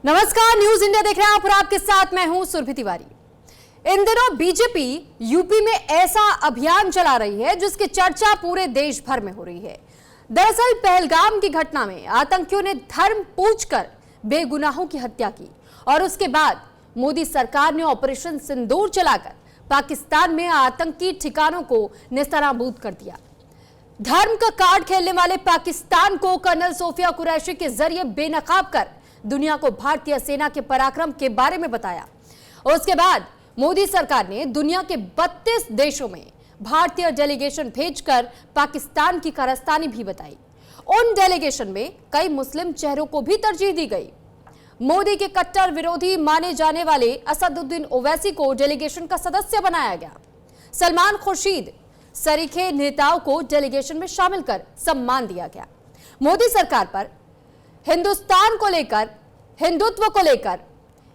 नमस्कार, news India देख रहे हैं आप और आपके साथ मैं हूं सुरभि तिवारी। इन दिनों बीजेपी यूपी में ऐसा अभियान चला रही है जिसकी चर्चा पूरे देश भर में हो रही है। दरअसल पहलगाम की घटना में आतंकियों ने धर्म पूछकर बेगुनाहों की हत्या की और उसके बाद मोदी सरकार ने ऑपरेशन सिंदूर चलाकर पाकिस्तान में आतंकी ठिकानों को नेस्तनाबूद कर दिया। धर्म का कार्ड खेलने वाले पाकिस्तान को कर्नल सोफिया कुरैशी के जरिए बेनकाब कर दुनिया को भारतीय सेना के पराक्रम के बारे में बताया। उसके बाद मोदी सरकार ने दुनिया के 32 देशों में भारतीय डेलीगेशन भेजकर पाकिस्तान की कारस्तानी भी बताई। उन डेलीगेशन में कई मुस्लिम चेहरों को भी तरजीह दी गई। मोदी के कट्टर विरोधी माने जाने वाले असदुद्दीन ओवैसी को डेलीगेशन का सदस्य बनाया गया। सलमान खुर्शीद सरीखे नेताओं को डेलीगेशन में शामिल कर सम्मान दिया गया। मोदी सरकार पर हिंदुस्तान को लेकर, हिंदुत्व को लेकर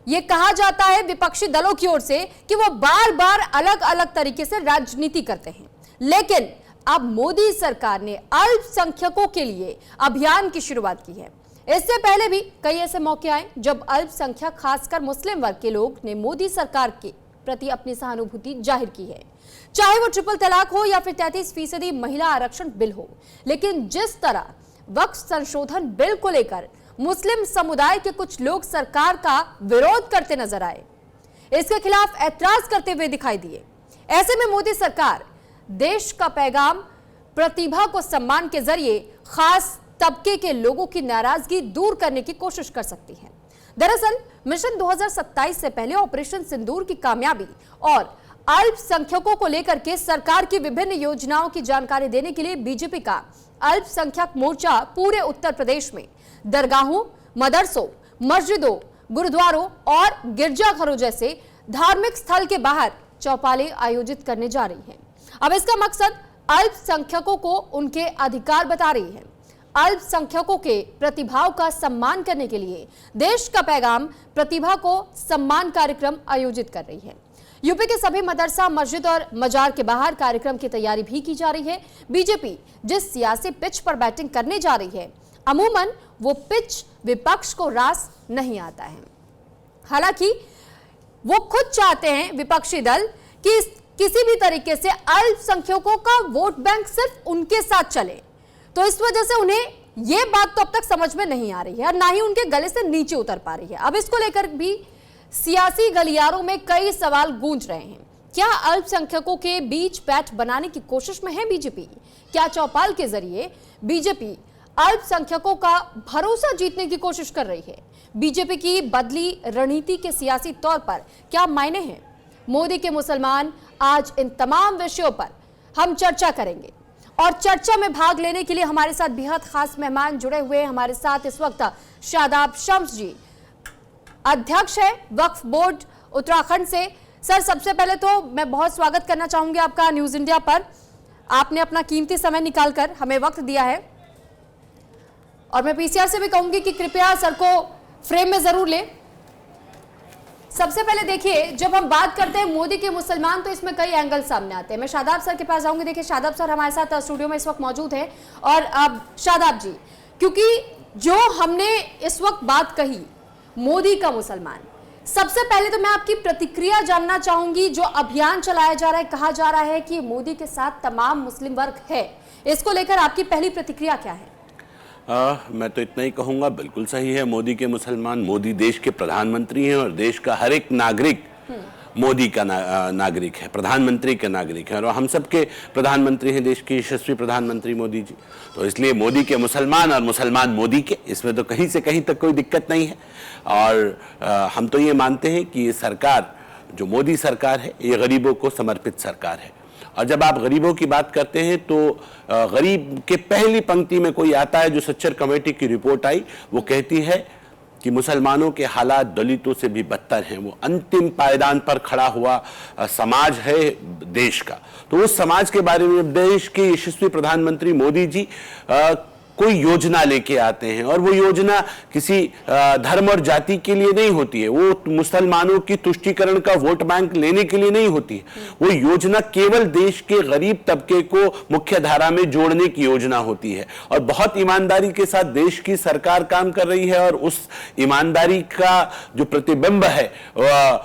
यह कहा जाता है विपक्षी दलों की ओर से कि वो बार बार अलग अलग तरीके से राजनीति करते हैं, लेकिन अब मोदी सरकार ने अल्पसंख्यकों के लिए अभियान की शुरुआत की है। इससे पहले भी कई ऐसे मौके आए जब अल्पसंख्यक खासकर मुस्लिम वर्ग के लोग ने मोदी सरकार के प्रति अपनी सहानुभूति जाहिर की है, चाहे वो ट्रिपल तलाक हो या फिर 33% महिला आरक्षण बिल हो। लेकिन जिस तरह वक्फ संशोधन बिल को लेकर मुस्लिम समुदाय के कुछ लोग सरकार का विरोध करते नजर आए, इसके खिलाफ ऐतराज करते हुए दिखाई दिए, ऐसे में मोदी सरकार देश का पैगाम प्रतिभा को सम्मान के जरिए खास तबके के लोगों की नाराजगी दूर करने की कोशिश कर सकती है। दरअसल मिशन 2027 से पहले ऑपरेशन सिंदूर की कामयाबी और अल्पसंख्यकों को लेकर के सरकार की विभिन्न योजनाओं की जानकारी देने के लिए बीजेपी का अल्पसंख्यक मोर्चा पूरे उत्तर प्रदेश में दरगाहों, मदरसों, मस्जिदों, गुरुद्वारों और गिरजाघरों जैसे धार्मिक स्थल के बाहर चौपालें आयोजित करने जा रही है। अब इसका मकसद अल्पसंख्यकों को उनके अधिकार बता रही है। अल्पसंख्यकों के प्रतिभाओं का सम्मान करने के लिए देश का पैगाम प्रतिभा को सम्मान कार्यक्रम आयोजित कर रही है। यूपी के सभी मदरसा, मस्जिद और मजार के बाहर कार्यक्रम की तैयारी भी की जा रही है। बीजेपी जिस सियासी पिच पर बैटिंग करने जा रही है, अमूमन वो पिच विपक्ष को रास नहीं आता है। हालांकि वो खुद चाहते हैं विपक्षी दल कि किसी भी तरीके से अल्पसंख्यकों का वोट बैंक सिर्फ उनके साथ चले, तो इस वजह से उन्हें यह बात तो अब तक समझ में नहीं आ रही है और ना ही उनके गले से नीचे उतर पा रही है। अब इसको लेकर भी सियासी गलियारों में कई सवाल गूंज रहे हैं। क्या अल्पसंख्यकों के बीच पैठ बनाने की कोशिश में है बीजेपी? क्या चौपाल के जरिए बीजेपी अल्पसंख्यकों का भरोसा जीतने की कोशिश कर रही है? बीजेपी की बदली रणनीति के सियासी तौर पर क्या मायने हैं? मोदी के मुसलमान, आज इन तमाम विषयों पर हम चर्चा करेंगे और चर्चा में भाग लेने के लिए हमारे साथ बेहद खास मेहमान जुड़े हुए हैं। हमारे साथ इस वक्त शादाब शम्स जी, अध्यक्ष है वक्फ बोर्ड उत्तराखंड से। सर, सबसे पहले तो मैं बहुत स्वागत करना चाहूंगी आपका न्यूज इंडिया पर। आपने अपना कीमती समय निकालकर हमें वक्त दिया है और मैं पीसीआर से भी कहूंगी कि कृपया सर को फ्रेम में जरूर ले। सबसे पहले देखिए, जब हम बात करते हैं मोदी के मुसलमान तो इसमें कई एंगल सामने आते हैं। मैं शादाब सर के पास जाऊंगी। देखिए, शादाब सर हमारे साथ स्टूडियो में इस वक्त मौजूद है। और अब शादाब जी, क्योंकि जो हमने इस वक्त बात कही मोदी का मुसलमान, सबसे पहले तो मैं आपकी प्रतिक्रिया जानना चाहूंगी। जो अभियान चलाया जा रहा है, कहा जा रहा है कि मोदी के साथ तमाम मुस्लिम वर्ग है, इसको लेकर आपकी पहली प्रतिक्रिया क्या है? मैं तो इतना ही कहूँगा, बिल्कुल सही है। मोदी के मुसलमान, मोदी देश के प्रधानमंत्री हैं और देश का हर एक नागरिक मोदी का नागरिक है, प्रधानमंत्री के नागरिक है और हम सब के प्रधानमंत्री हैं, देश के यशस्वी प्रधानमंत्री मोदी जी। तो इसलिए मोदी के मुसलमान और मुसलमान मोदी के, इसमें तो कहीं से कहीं तक कोई दिक्कत नहीं है। और हम तो ये मानते हैं कि ये सरकार, जो मोदी सरकार है, ये गरीबों को समर्पित सरकार है। और जब आप गरीबों की बात करते हैं तो गरीब के पहली पंक्ति में कोई आता है। जो सच्चर कमेटी की रिपोर्ट आई, वो कहती है कि मुसलमानों के हालात दलितों से भी बदतर हैं। वो अंतिम पायदान पर खड़ा हुआ समाज है देश का। तो उस समाज के बारे में देश के यशस्वी प्रधानमंत्री मोदी जी कोई योजना लेके आते हैं और वो योजना किसी धर्म और जाति के लिए नहीं होती है, वो मुसलमानों की तुष्टीकरण का वोट बैंक लेने के लिए नहीं होती है। वो योजना केवल देश के गरीब तबके को मुख्य धारा में जोड़ने की योजना होती है और बहुत ईमानदारी के साथ देश की सरकार काम कर रही है और उस ईमानदारी का जो प्रतिबिंब है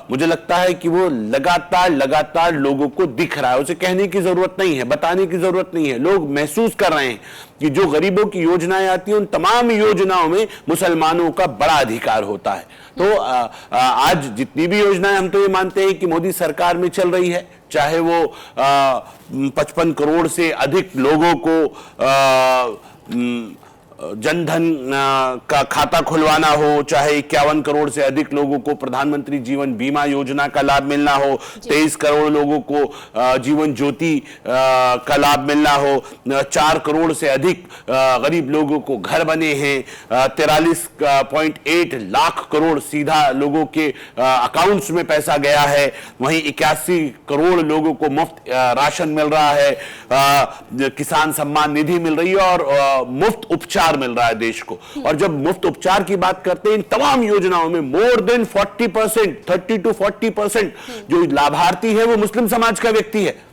मुझे लगता है कि वो लगातार लोगों को दिख रहा है। उसे कहने की जरूरत नहीं है, बताने की जरूरत नहीं है, लोग महसूस कर रहे हैं कि जो गरीबों की योजनाएं आती हैं उन तमाम योजनाओं में मुसलमानों का बड़ा अधिकार होता है। तो आज जितनी भी योजनाएं हम तो ये मानते हैं कि मोदी सरकार में चल रही है, चाहे वो 55 करोड़ से अधिक लोगों को जनधन का खाता खुलवाना हो, चाहे 51 करोड़ से अधिक लोगों को प्रधानमंत्री जीवन बीमा योजना का लाभ मिलना हो, 23 करोड़ लोगों को जीवन ज्योति का लाभ मिलना हो, 4 करोड़ से अधिक गरीब लोगों को घर बने हैं, 43.8 लाख करोड़ सीधा लोगों के अकाउंट्स में पैसा गया है, वहीं 81 करोड़ लोगों को मुफ्त राशन मिल रहा है, किसान सम्मान निधि मिल रही है और मुफ्त उपचार मिल रहा है देश को। और जब मुफ्त उपचार की बात करते हैं इन तमाम योजनाओं में मोर देन 40%, 30 to 40% जो लाभार्थी है वो मुस्लिम समाज का व्यक्ति है।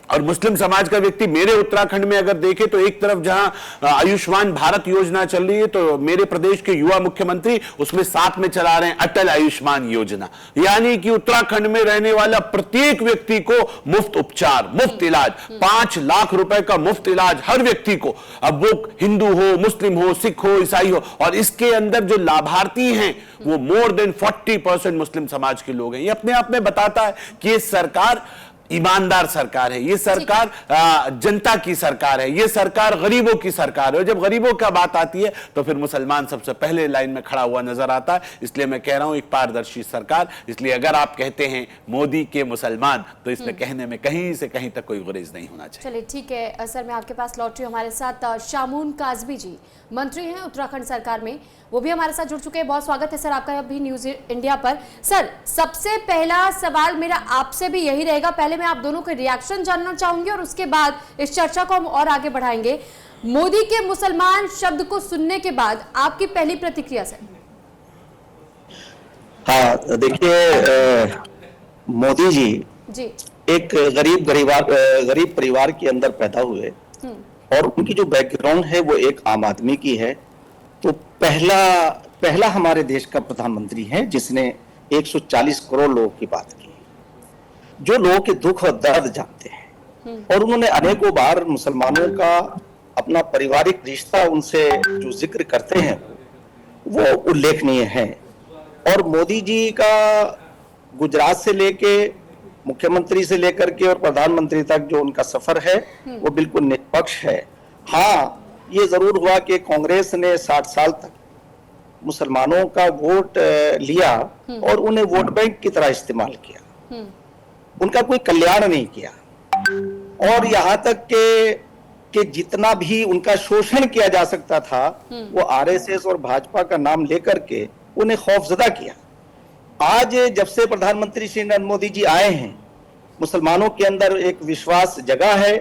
और मुस्लिम समाज का व्यक्ति मेरे उत्तराखंड में अगर देखे तो एक तरफ जहां आयुष्मान भारत योजना चल रही है तो मेरे प्रदेश के युवा मुख्यमंत्री उसमें साथ में चला रहे हैं अटल आयुष्मान योजना, यानी कि उत्तराखंड में रहने वाला प्रत्येक व्यक्ति को मुफ्त उपचार, मुफ्त इलाज, 5 लाख रुपए का मुफ्त इलाज हर व्यक्ति को, अब वो हिंदू हो, मुस्लिम हो, सिख हो, ईसाई हो। और इसके अंदर जो लाभार्थी हैं वो मोर देन 40% मुस्लिम समाज के लोग हैं। ये अपने आप में बताता है कि ये सरकार ईमानदार सरकार है, ये सरकार जनता की सरकार है, ये सरकार गरीबों की सरकार है। और जब गरीबों का बात आती है तो फिर मुसलमान सबसे पहले लाइन में खड़ा हुआ नजर आता है। इसलिए मैं कह रहा हूं एक पारदर्शी सरकार। इसलिए अगर आप कहते हैं मोदी के मुसलमान तो इसमें कहने में कहीं से कहीं तक कोई गुरेज नहीं होना चाहिए। चलिए ठीक है सर, मैं आपके पास लौट रही हूं। हमारे साथ शामून काजमी जी मंत्री हैं उत्तराखंड सरकार में, वो भी हमारे साथ जुड़ चुके हैं। बहुत स्वागत है सर आपका भी न्यूज इंडिया पर। सर, सबसे पहला सवाल मेरा आपसे भी यही रहेगा, पहले मैं आप दोनों के रिएक्शन जानना चाहूंगी और उसके बाद इस चर्चा को हम और आगे बढ़ाएंगे। मोदी के मुसलमान शब्द को सुनने के बाद आपकी पहली प्रतिक्रिया सर? हाँ देखिए, मोदी जी एक गरीब परिवार के अंदर पैदा हुए और उनकी जो बैकग्राउंड है वो एक आम आदमी की है। तो पहला हमारे देश का प्रधानमंत्री है जिसने 140 करोड़ लोगों की बात की, जो लोगों के दुख और दर्द जानते हैं। और उन्होंने अनेकों बार मुसलमानों का अपना पारिवारिक रिश्ता उनसे जो जिक्र करते हैं वो उल्लेखनीय है। और मोदी जी का गुजरात से लेके मुख्यमंत्री से लेकर के और प्रधानमंत्री तक जो उनका सफर है वो बिल्कुल निष्पक्ष है। हाँ, ये जरूर हुआ कि कांग्रेस ने 60 साल तक मुसलमानों का वोट लिया और उन्हें वोट बैंक की तरह इस्तेमाल किया, उनका कोई कल्याण नहीं किया। और यहाँ तक कि जितना भी उनका शोषण किया जा सकता था वो आरएसएस और भाजपा का नाम लेकर के उन्हें खौफजदा किया। आज जब से प्रधानमंत्री श्री नरेंद्र मोदी जी आए हैं, मुसलमानों के अंदर एक विश्वास जगा है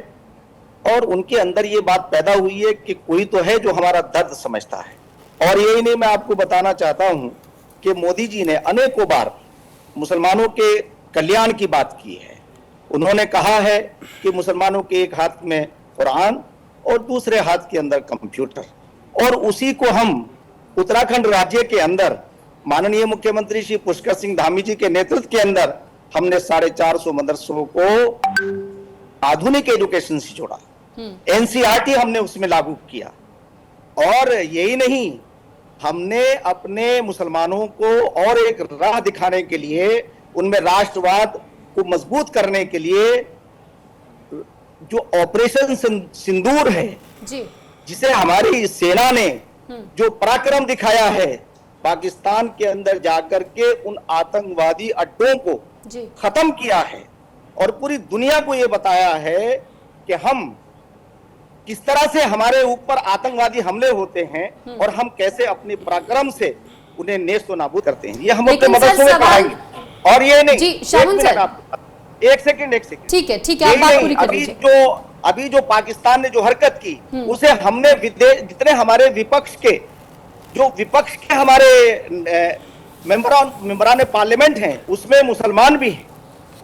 और उनके अंदर ये बात पैदा हुई है कि कोई तो है जो हमारा दर्द समझता है। और यही नहीं, मैं आपको बताना चाहता हूं कि मोदी जी ने अनेकों बार मुसलमानों के कल्याण की बात की है। उन्होंने कहा है कि मुसलमानों के एक हाथ में कुरान और दूसरे हाथ के अंदर कंप्यूटर, और उसी को हम उत्तराखंड राज्य के अंदर माननीय मुख्यमंत्री श्री पुष्कर सिंह धामी जी के नेतृत्व के अंदर हमने 450 मदरसों को आधुनिक एजुकेशन से जोड़ा, एनसीईआरटी हमने उसमें लागू किया। और यही नहीं, हमने अपने मुसलमानों को और एक राह दिखाने के लिए, उनमें राष्ट्रवाद को मजबूत करने के लिए जो ऑपरेशन सिंदूर है जी, जिसे हमारी सेना ने जो पराक्रम दिखाया है, पाकिस्तान के अंदर जाकर के उन आतंकवादी अड्डों को खत्म किया है और पूरी दुनिया को यह बताया है कि हम किस तरह से हमारे ऊपर आतंकवादी हमले होते हैं और हम कैसे अपने पराक्रम से उन्हें नेस्त नाबूद करते हैं। ये हम अपने मदरसों में पढ़ाएंगे। और ये नहीं, जी, एक सेकंड ठीक है, आप बात पूरी कर अभी लीजिए। जो अभी जो पाकिस्तान ने जो हरकत की उसे हमने जितने हमारे विपक्ष के हमारे मेंबरान पार्लियामेंट हैं उसमें मुसलमान भी हैं।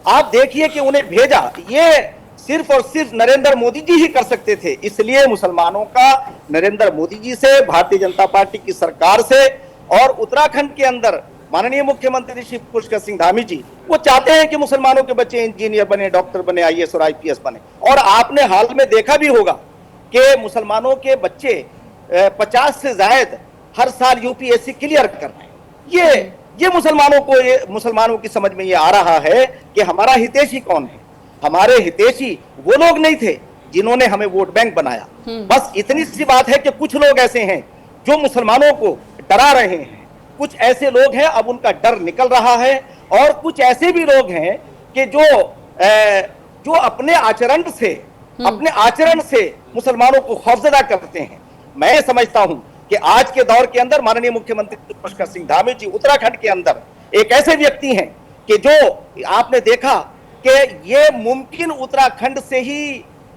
आप देखिए कि उन्हें भेजा, ये सिर्फ और सिर्फ नरेंद्र मोदी जी ही कर सकते थे। इसलिए मुसलमानों का नरेंद्र मोदी जी से, भारतीय जनता पार्टी की सरकार से और उत्तराखंड के अंदर माननीय मुख्यमंत्री श्री पुष्कर सिंह धामी जी वो चाहते हैं कि मुसलमानों के बच्चे इंजीनियर बने, डॉक्टर बने, आईएएस और आईपीएस बने। और आपने हाल में देखा भी होगा कि मुसलमानों के बच्चे 50 से ज्यादा हर साल यूपीएससी क्लियर कर रहे हैं। ये मुसलमानों की समझ में ये आ रहा है कि हमारा हितैषी कौन है। हमारे हितैषी वो लोग नहीं थे जिन्होंने हमें वोट बैंक बनाया। बस इतनी सी बात है कि कुछ लोग ऐसे हैं जो मुसलमानों को डरा रहे हैं। कुछ ऐसे लोग हैं, अब उनका डर निकल रहा है। और कुछ ऐसे भी लोग हैं कि जो अपने आचरण से मुसलमानों को खौफजदा करते हैं। मैं समझता हूं कि आज के दौर के अंदर माननीय मुख्यमंत्री पुष्कर सिंह धामी जी उत्तराखंड के अंदर एक ऐसे व्यक्ति हैं कि जो आपने देखा कि ये मुमकिन उत्तराखंड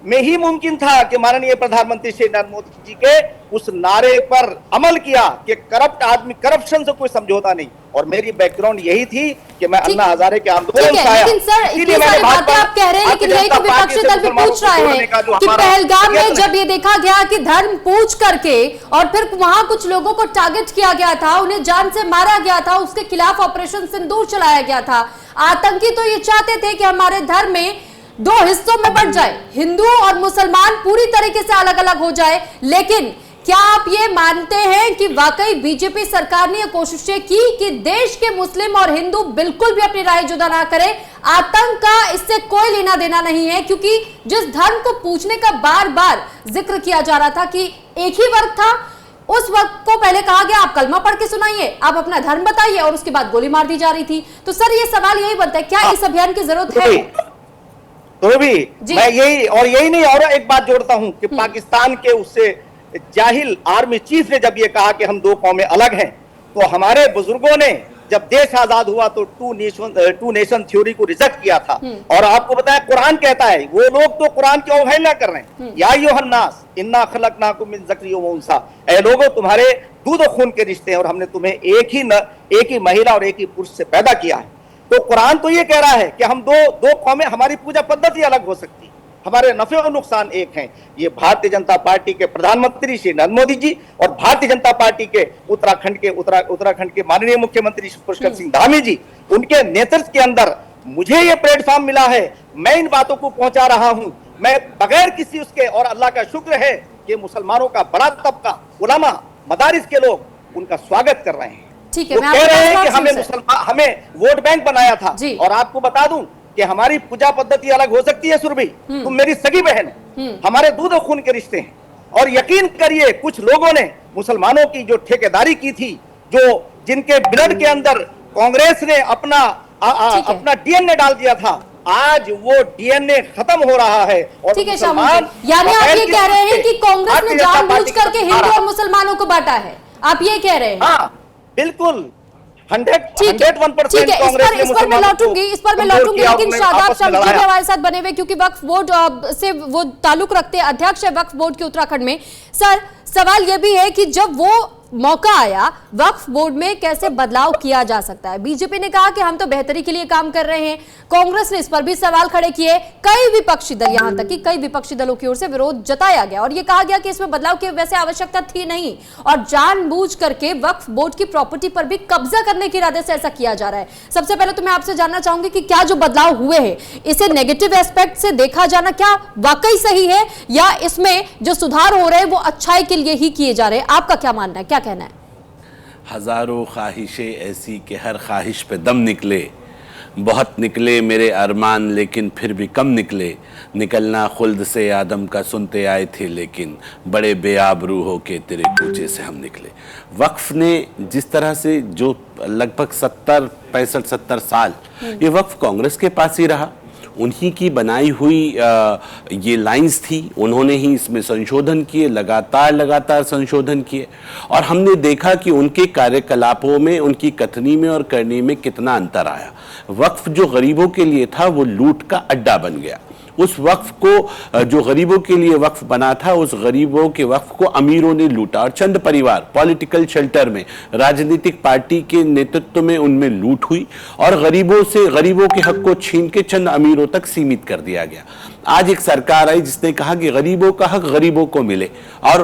में ही मुमकिन था कि माननीय प्रधानमंत्री श्री नरेंद्र मोदी जी के उस नारे पर अमल किया कि करप्ट आदमी, करप्शन से कोई समझौता नहीं। और मेरी बैकग्राउंड यही थी कि मैं अन्ना हजारे के आंदोलन से आया। लेकिन सर इतनी सारी बातें आप कह रहे हैं, लेकिन यही तो विपक्षी दल भी पूछ रहा है कि पहलगाम में जब ये देखा गया कि धर्म पूछ करके और फिर वहां कुछ लोगों को टारगेट किया गया था, उन्हें जान से मारा गया था, उसके खिलाफ ऑपरेशन सिंदूर चलाया गया था। आतंकी तो ये चाहते थे कि हमारे धर्म में दो हिस्सों में बंट जाए, हिंदू और मुसलमान पूरी तरीके से अलग अलग हो जाए। लेकिन क्या आप ये मानते हैं कि वाकई बीजेपी सरकार ने ये कोशिशें की कि देश के मुस्लिम और हिंदू बिल्कुल भी अपनी राय जुदा ना करें? आतंक का इससे कोई लेना देना नहीं है, क्योंकि जिस धर्म को पूछने का बार बार जिक्र किया जा रहा था कि एक ही वर्ग था, उस वक्त को पहले कहा गया आप कलमा पढ़ के सुनाइए, आप अपना धर्म बताइए, और उसके बाद गोली मार दी जा रही थी। तो सर ये सवाल यही बनता है, क्या इस अभियान की जरूरत है? तो भी मैं यही नहीं, और एक बात जोड़ता हूं कि पाकिस्तान के उससे जाहिल आर्मी चीफ ने जब ये कहा कि हम दो कौमें अलग हैं, तो हमारे बुजुर्गों ने जब देश आजाद हुआ तो टू नेशन थ्योरी को रिजेक्ट किया था। और आपको बताया कुरान कहता है, वो लोग तो कुरान की अवहेलना कर रहे हैं। या अय्युहन्नास इन्ना खलकनाकुम मिन ज़करिन व उन्सा, ऐ लोगों तुम्हारे दूध और खून के रिश्ते हैं और हमने तुम्हें एक ही महिला और एक ही पुरुष से पैदा किया है। तो कुरान तो ये कह रहा है कि हम दो कौमें, हमारी पूजा पद्धति अलग हो सकती है, हमारे नफे और नुकसान एक हैं। ये भारतीय जनता पार्टी के प्रधानमंत्री श्री नरेंद्र मोदी जी और भारतीय जनता पार्टी के उत्तराखंड के माननीय मुख्यमंत्री पुष्कर सिंह धामी जी, उनके नेतृत्व के अंदर मुझे ये प्लेटफॉर्म मिला है। मैं इन बातों को पहुंचा रहा हूं, मैं बगैर किसी उसके, और अल्लाह का शुक्र है कि मुसलमानों का बड़ा तबका, उलमा, मदारिस के लोग उनका स्वागत कर रहे हैं। ठीक है, वो कह रहे हैं कि हमें वोट बैंक बनाया था। और आपको बता दूं कि हमारी पूजा पद्धति अलग हो सकती है सुरभि, तुम मेरी सगी बहन है, हमारे दूध और खून के रिश्ते हैं। और यकीन करिए कुछ लोगों ने मुसलमानों की जो ठेकेदारी की थी, जिनके ब्लड के अंदर कांग्रेस ने अपना डीएनए डाल दिया था, आज वो डीएनए खत्म हो रहा है। और ठीक है शामून, यानी आप ये कह रहे हैं कि कांग्रेस ने जानबूझ करके हिंदू और मुसलमानों को बांटा है, आप ये कह रहे हैं? हाँ बिल्कुल, 101% कांग्रेस इस पर मैं लौटूंगी, लेकिन शादाब शम्स जी भी हमारे साथ बने हुए, क्योंकि वक्फ बोर्ड से वो ताल्लुक रखते हैं, अध्यक्ष है वक्फ बोर्ड के उत्तराखंड में। सर सवाल ये भी है कि जब वो मौका आया, वक्फ बोर्ड में कैसे बदलाव किया जा सकता है? बीजेपी ने कहा कि हम तो बेहतरी के लिए काम कर रहे हैं, कांग्रेस ने इस पर भी सवाल खड़े किए, कई विपक्षी दल, यहां तक कि कई विपक्षी दलों की ओर से विरोध जताया गया और यह कहा गया कि इसमें बदलाव की वैसे आवश्यकता थी नहीं और जानबूझ करके वक्फ बोर्ड की प्रॉपर्टी पर भी कब्जा करने के इरादे से ऐसा किया जा रहा है। सबसे पहले तो मैं आपसे जानना चाहूंगी कि क्या जो बदलाव हुए हैं, इसे नेगेटिव एस्पेक्ट से देखा जाना क्या वाकई सही है, या इसमें जो सुधार हो रहे हैं वो अच्छाई के लिए ही किए जा रहे हैं? आपका क्या मानना है, क्या कहना है? हजारों ख्वाहिशें ऐसी कि हर ख्वाहिश पे दम निकले, बहुत निकले मेरे अरमान लेकिन फिर भी कम निकले, निकलना खुल्द से आदम का सुनते आए थे लेकिन बड़े बेआबरू हो के तेरे कूचे से हम निकले। वक्फ ने जिस तरह से जो लगभग 70 साल ये वक्फ कांग्रेस के पास ही रहा, उन्हीं की बनाई हुई ये लाइंस थी, उन्होंने ही इसमें संशोधन किए, लगातार संशोधन किए, और हमने देखा कि उनके कार्यकलापों में, उनकी कथनी में और करनी में कितना अंतर आया। वक्फ जो गरीबों के लिए था वो लूट का अड्डा बन गया। उस वक्फ को जो गरीबों के लिए वक्फ बना था, उस गरीबों के वक्फ को अमीरों ने लूटा और चंद परिवार पॉलिटिकल शेल्टर में, राजनीतिक पार्टी के नेतृत्व में उनमें लूट हुई और गरीबों के हक को छीन के चंद अमीरों तक सीमित कर दिया गया। आज एक सरकार आई जिसने कहा कि गरीबों का हक गरीबों को मिले और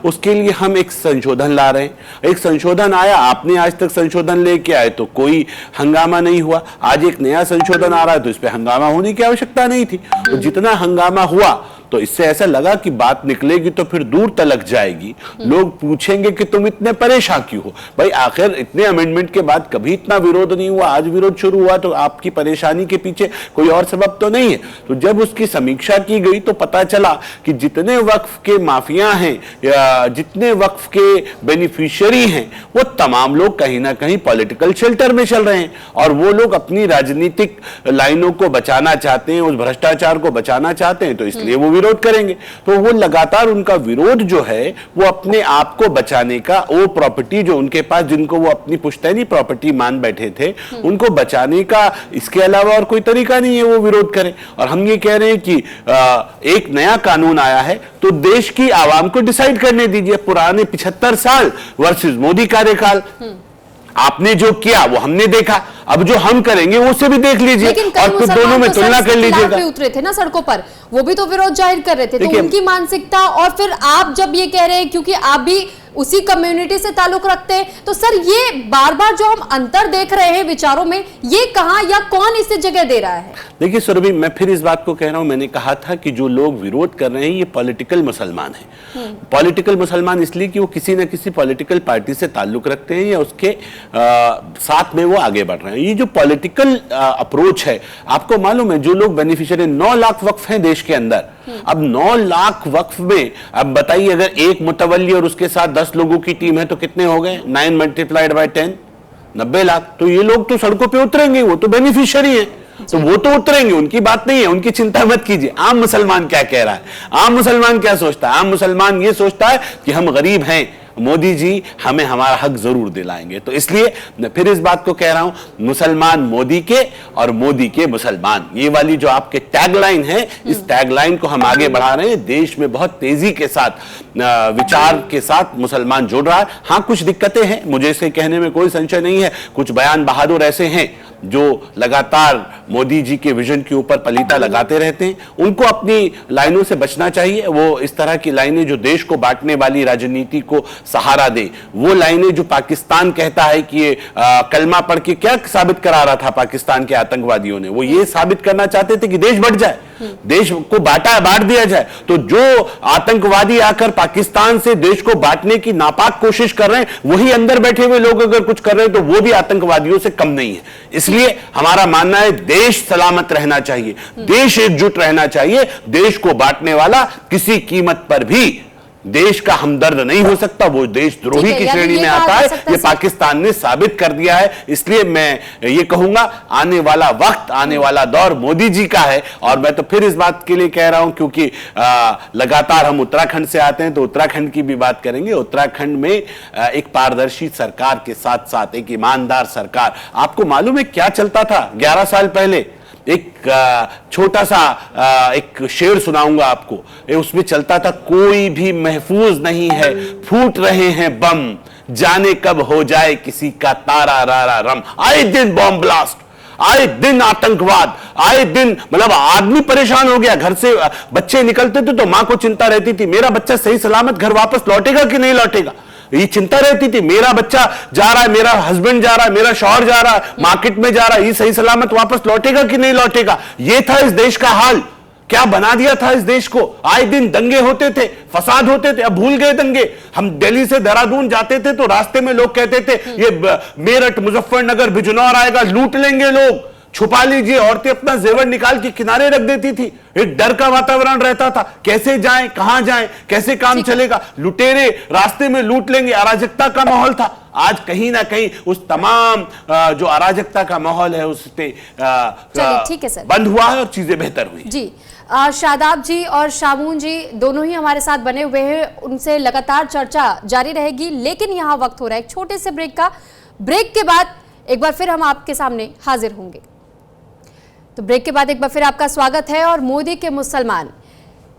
उसके लिए हम एक संशोधन ला रहे हैं। एक संशोधन आया, आपने आज तक संशोधन लेके आए तो कोई हंगामा नहीं हुआ। आज एक नया संशोधन आ रहा है तो इस पे हंगामा होने की आवश्यकता नहीं थी। तो जितना हंगामा हुआ तो इससे ऐसा लगा कि बात निकलेगी तो फिर दूर तलक जाएगी। लोग पूछेंगे कि तुम इतने परेशान क्यों हो। भाई आखिर इतने अमेंडमेंट के बाद कभी इतना विरोध नहीं हुआ, आज विरोध शुरू हुआ तो आपकी परेशानी के पीछे कोई और सबब तो नहीं है। तो जब उसकी समीक्षा की गई तो पता चला कि जितने वक्फ के माफिया हैं या जितने वक्फ के बेनिफिशियरी हैं वो तमाम लोग कहीं ना कहीं पॉलिटिकल शेल्टर में चल रहे हैं और वो लोग अपनी राजनीतिक लाइनों को बचाना चाहते हैं, उस भ्रष्टाचार को बचाना चाहते हैं, तो इसलिए वो विरोध करेंगे। तो वो लगातार उनका विरोध जो है वो अपने आप को बचाने का, वो प्रॉपर्टी जो उनके पास जिनको वो अपनी पुश्तैनी प्रॉपर्टी मान बैठे थे उनको बचाने का इसके अलावा और कोई तरीका नहीं है वो विरोध करें। और हम ये कह रहे हैं कि एक नया कानून आया है तो देश की आवाम को डिसाइड करने दीजिए। पुराने 75 साल वर्सेस मोदी कार्यकाल, आपने जो किया वो हमने देखा, अब जो हम करेंगे वो से भी देख लीजिए और फिर दोनों में तुलना कर लीजिएगा। उतरे थे ना सड़कों पर, वो भी तो विरोध जाहिर कर रहे थे, तो उनकी मानसिकता और फिर आप जब ये कह रहे हैं क्योंकि आप भी उसी कम्युनिटी से ताल्लुक रखते हैं, तो सर ये बार बार जो हम अंतर देख रहे हैं विचारों में, ये कहां या कौन इसे जगह दे रहा है? देखिए सुरभि, मैं फिर इस बात को कह रहा हूं, मैंने कहा था कि जो लोग विरोध कर रहे हैं ये पॉलिटिकल मुसलमान हैं। पॉलिटिकल मुसलमान इसलिए कि वो किसी न किसी पॉलिटिकल पार्टी से ताल्लुक रखते हैं या उसके साथ में वो आगे बढ़ रहे हैं। ये जो पॉलिटिकल अप्रोच है, आपको मालूम है जो लोग बेनिफिशियरी 9 लाख वक्फ हैं देश के अंदर, अब 9 लाख वक्फ में अब बताइए अगर एक मुतवल्ली और उसके साथ 10 लोगों की टीम है तो कितने हो गए? 9 मल्टीप्लाइड बाय 10, 90 लाख। तो ये लोग तो सड़कों पे उतरेंगे, वो तो बेनिफिशियरी है, तो वो तो उतरेंगे, उनकी बात नहीं है, उनकी चिंता मत कीजिए। आम मुसलमान क्या कह रहा है, आम मुसलमान क्या सोचता है? आम मुसलमान ये सोचता है कि हम गरीब हैं, मोदी जी हमें हमारा हक जरूर दिलाएंगे। तो इसलिए मैं फिर इस बात को कह रहा हूं, मुसलमान मोदी के और मोदी के मुसलमान, ये वाली जो आपके टैगलाइन है, इस टैगलाइन को हम आगे बढ़ा रहे हैं। देश में बहुत तेजी के साथ विचार के साथ मुसलमान जुड़ रहा है। हाँ, कुछ दिक्कतें हैं, मुझे इसे कहने में कोई संशय नहीं है। कुछ बयान बहादुर ऐसे हैं जो लगातार मोदी जी के विजन के ऊपर पलीता लगाते रहते हैं, उनको अपनी लाइनों से बचना चाहिए। वो इस तरह की लाइनें जो देश को बांटने वाली राजनीति को सहारा दे, वो लाइनें जो पाकिस्तान कहता है कि ये कलमा पढ़ के क्या साबित करा रहा था पाकिस्तान के आतंकवादियों ने, वो ये साबित करना चाहते थे कि देश बढ़ जाए, देश को बांट दिया जाए। तो जो आतंकवादी आकर पाकिस्तान से देश को बांटने की नापाक कोशिश कर रहे हैं, वही अंदर बैठे हुए लोग अगर कुछ कर रहे हैं तो वो भी आतंकवादियों से कम नहीं है। इसलिए हमारा मानना है देश सलामत रहना चाहिए, देश एकजुट रहना चाहिए। देश को बांटने वाला किसी कीमत पर भी देश का हमदर्द नहीं हो सकता, वो देशद्रोही की श्रेणी में आता है। ये पाकिस्तान ने साबित कर दिया है। इसलिए मैं ये कहूंगा, आने वाला वक्त, आने वाला दौर मोदी जी का है। और मैं तो फिर इस बात के लिए कह रहा हूं क्योंकि लगातार हम उत्तराखंड से आते हैं तो उत्तराखंड की भी बात करेंगे। उत्तराखंड में एक पारदर्शी सरकार के साथ साथ एक ईमानदार सरकार, आपको मालूम है क्या चलता था 11 साल पहले? एक छोटा सा एक शेर सुनाऊंगा आपको, उसमें चलता था, कोई भी महफूज नहीं है, फूट रहे हैं बम, जाने कब हो जाए किसी का तारा रारा रम। आए दिन बॉम्ब ब्लास्ट, आए दिन आतंकवाद, आए दिन, मतलब आदमी परेशान हो गया। घर से बच्चे निकलते थे तो मां को चिंता रहती थी, मेरा बच्चा सही सलामत घर वापस लौटेगा कि नहीं लौटेगा, ये चिंता रहती थी। मेरा बच्चा जा रहा है, मेरा हस्बैंड जा रहा है, मेरा शौहर जा रहा है, मार्केट में जा रहा है, ये सही सलामत वापस लौटेगा कि नहीं लौटेगा। ये था इस देश का हाल। क्या बना दिया था इस देश को। आए दिन दंगे होते थे, फसाद होते थे, अब भूल गए दंगे। हम दिल्ली से देहरादून जाते थे तो रास्ते में लोग कहते थे ये मेरठ, मुजफ्फरनगर, बिजनौर आएगा, लूट लेंगे लोग, छुपा लीजिए। औरतें अपना जेवर निकाल के किनारे रख देती थी, एक डर का वातावरण रहता था, कैसे जाएं, कहां जाएं, कैसे काम चलेगा, लुटेरे रास्ते में लूट लेंगे, अराजकता का माहौल था। आज कहीं ना कहीं उस तमाम जो अराजकता का माहौल है उस पे बंद हुआ है और चीजें बेहतर हुई जी। शादाब जी और शामून जी दोनों ही हमारे साथ बने हुए हैं, उनसे लगातार चर्चा जारी रहेगी, लेकिन यहां वक्त हो रहा है एक छोटे से ब्रेक का। ब्रेक के बाद एक बार फिर हम आपके सामने हाजिर होंगे। तो ब्रेक के बाद एक बार फिर आपका स्वागत है। और मोदी के मुसलमान,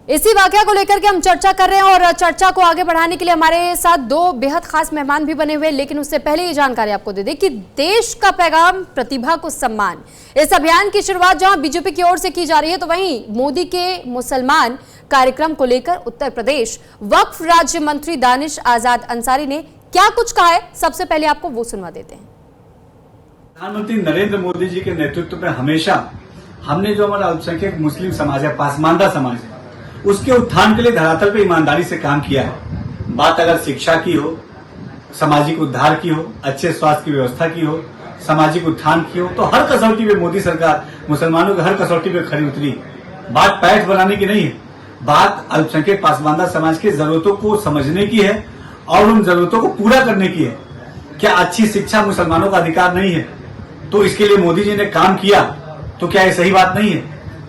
इसी वाकया को लेकर के हम चर्चा कर रहे हैं और चर्चा को आगे बढ़ाने के लिए हमारे साथ दो बेहद खास मेहमान भी बने हुए। लेकिन उससे पहले ये जानकारी आपको दे दें कि देश का पैगाम, प्रतिभा को सम्मान, इस अभियान की शुरुआत जहां बीजेपी की ओर से की जा रही है, तो वहीं मोदी के मुसलमान कार्यक्रम को लेकर उत्तर प्रदेश वक्फ राज्य मंत्री दानिश आजाद अंसारी ने क्या कुछ कहा है, सबसे पहले आपको वो सुनवा देते हैं। प्रधानमंत्री नरेंद्र मोदी जी के नेतृत्व में हमेशा हमने जो हमारा अल्पसंख्यक मुस्लिम समाज है, पासमानदा समाज है, उसके उत्थान के लिए धरातल पे ईमानदारी से काम किया है। बात अगर शिक्षा की हो, सामाजिक उद्धार की हो, अच्छे स्वास्थ्य की व्यवस्था की हो, सामाजिक उत्थान की हो, तो हर कसौटी पे मोदी सरकार मुसलमानों के हर कसौटी पे खरी उतरी। बात पैठ बनाने की नहीं है, बात अल्पसंख्यक पासमानदा समाज की जरूरतों को समझने की है और उन जरूरतों को पूरा करने की है। क्या अच्छी शिक्षा मुसलमानों का अधिकार नहीं है? तो इसके लिए मोदी जी ने काम किया, तो क्या ये सही बात नहीं है?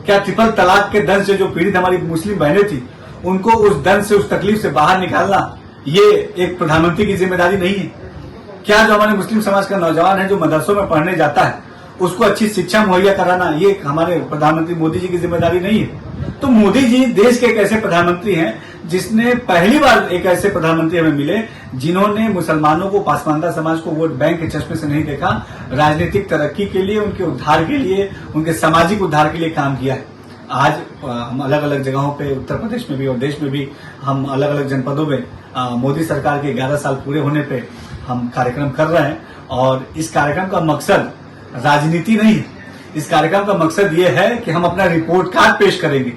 क्या ट्रिपल तलाक के दंश से जो पीड़ित हमारी मुस्लिम बहनें थी, उनको उस दंश से, उस तकलीफ से बाहर निकालना ये एक प्रधानमंत्री की जिम्मेदारी नहीं है? क्या जो हमारे मुस्लिम समाज का नौजवान है जो मदरसों में पढ़ने जाता है, उसको अच्छी शिक्षा मुहैया कराना ये हमारे प्रधानमंत्री मोदी जी की जिम्मेदारी नहीं है? तो मोदी जी देश के एक ऐसे प्रधानमंत्री हैं जिसने पहली बार एक ऐसे प्रधानमंत्री हमें मिले जिन्होंने मुसलमानों को, पासमानदा समाज को वोट बैंक के चश्मे से नहीं देखा, राजनीतिक तरक्की के लिए, उनके उद्धार के लिए, उनके सामाजिक उद्धार के लिए काम किया है। आज हम अलग अलग जगहों पे, उत्तर प्रदेश में भी और देश में भी, हम अलग अलग जनपदों में मोदी सरकार के 11 साल पूरे होने पे हम कार्यक्रम कर रहे हैं। और इस कार्यक्रम का मकसद राजनीति नहीं है, इस कार्यक्रम का मकसद ये है कि हम अपना रिपोर्ट कार्ड पेश करेंगे।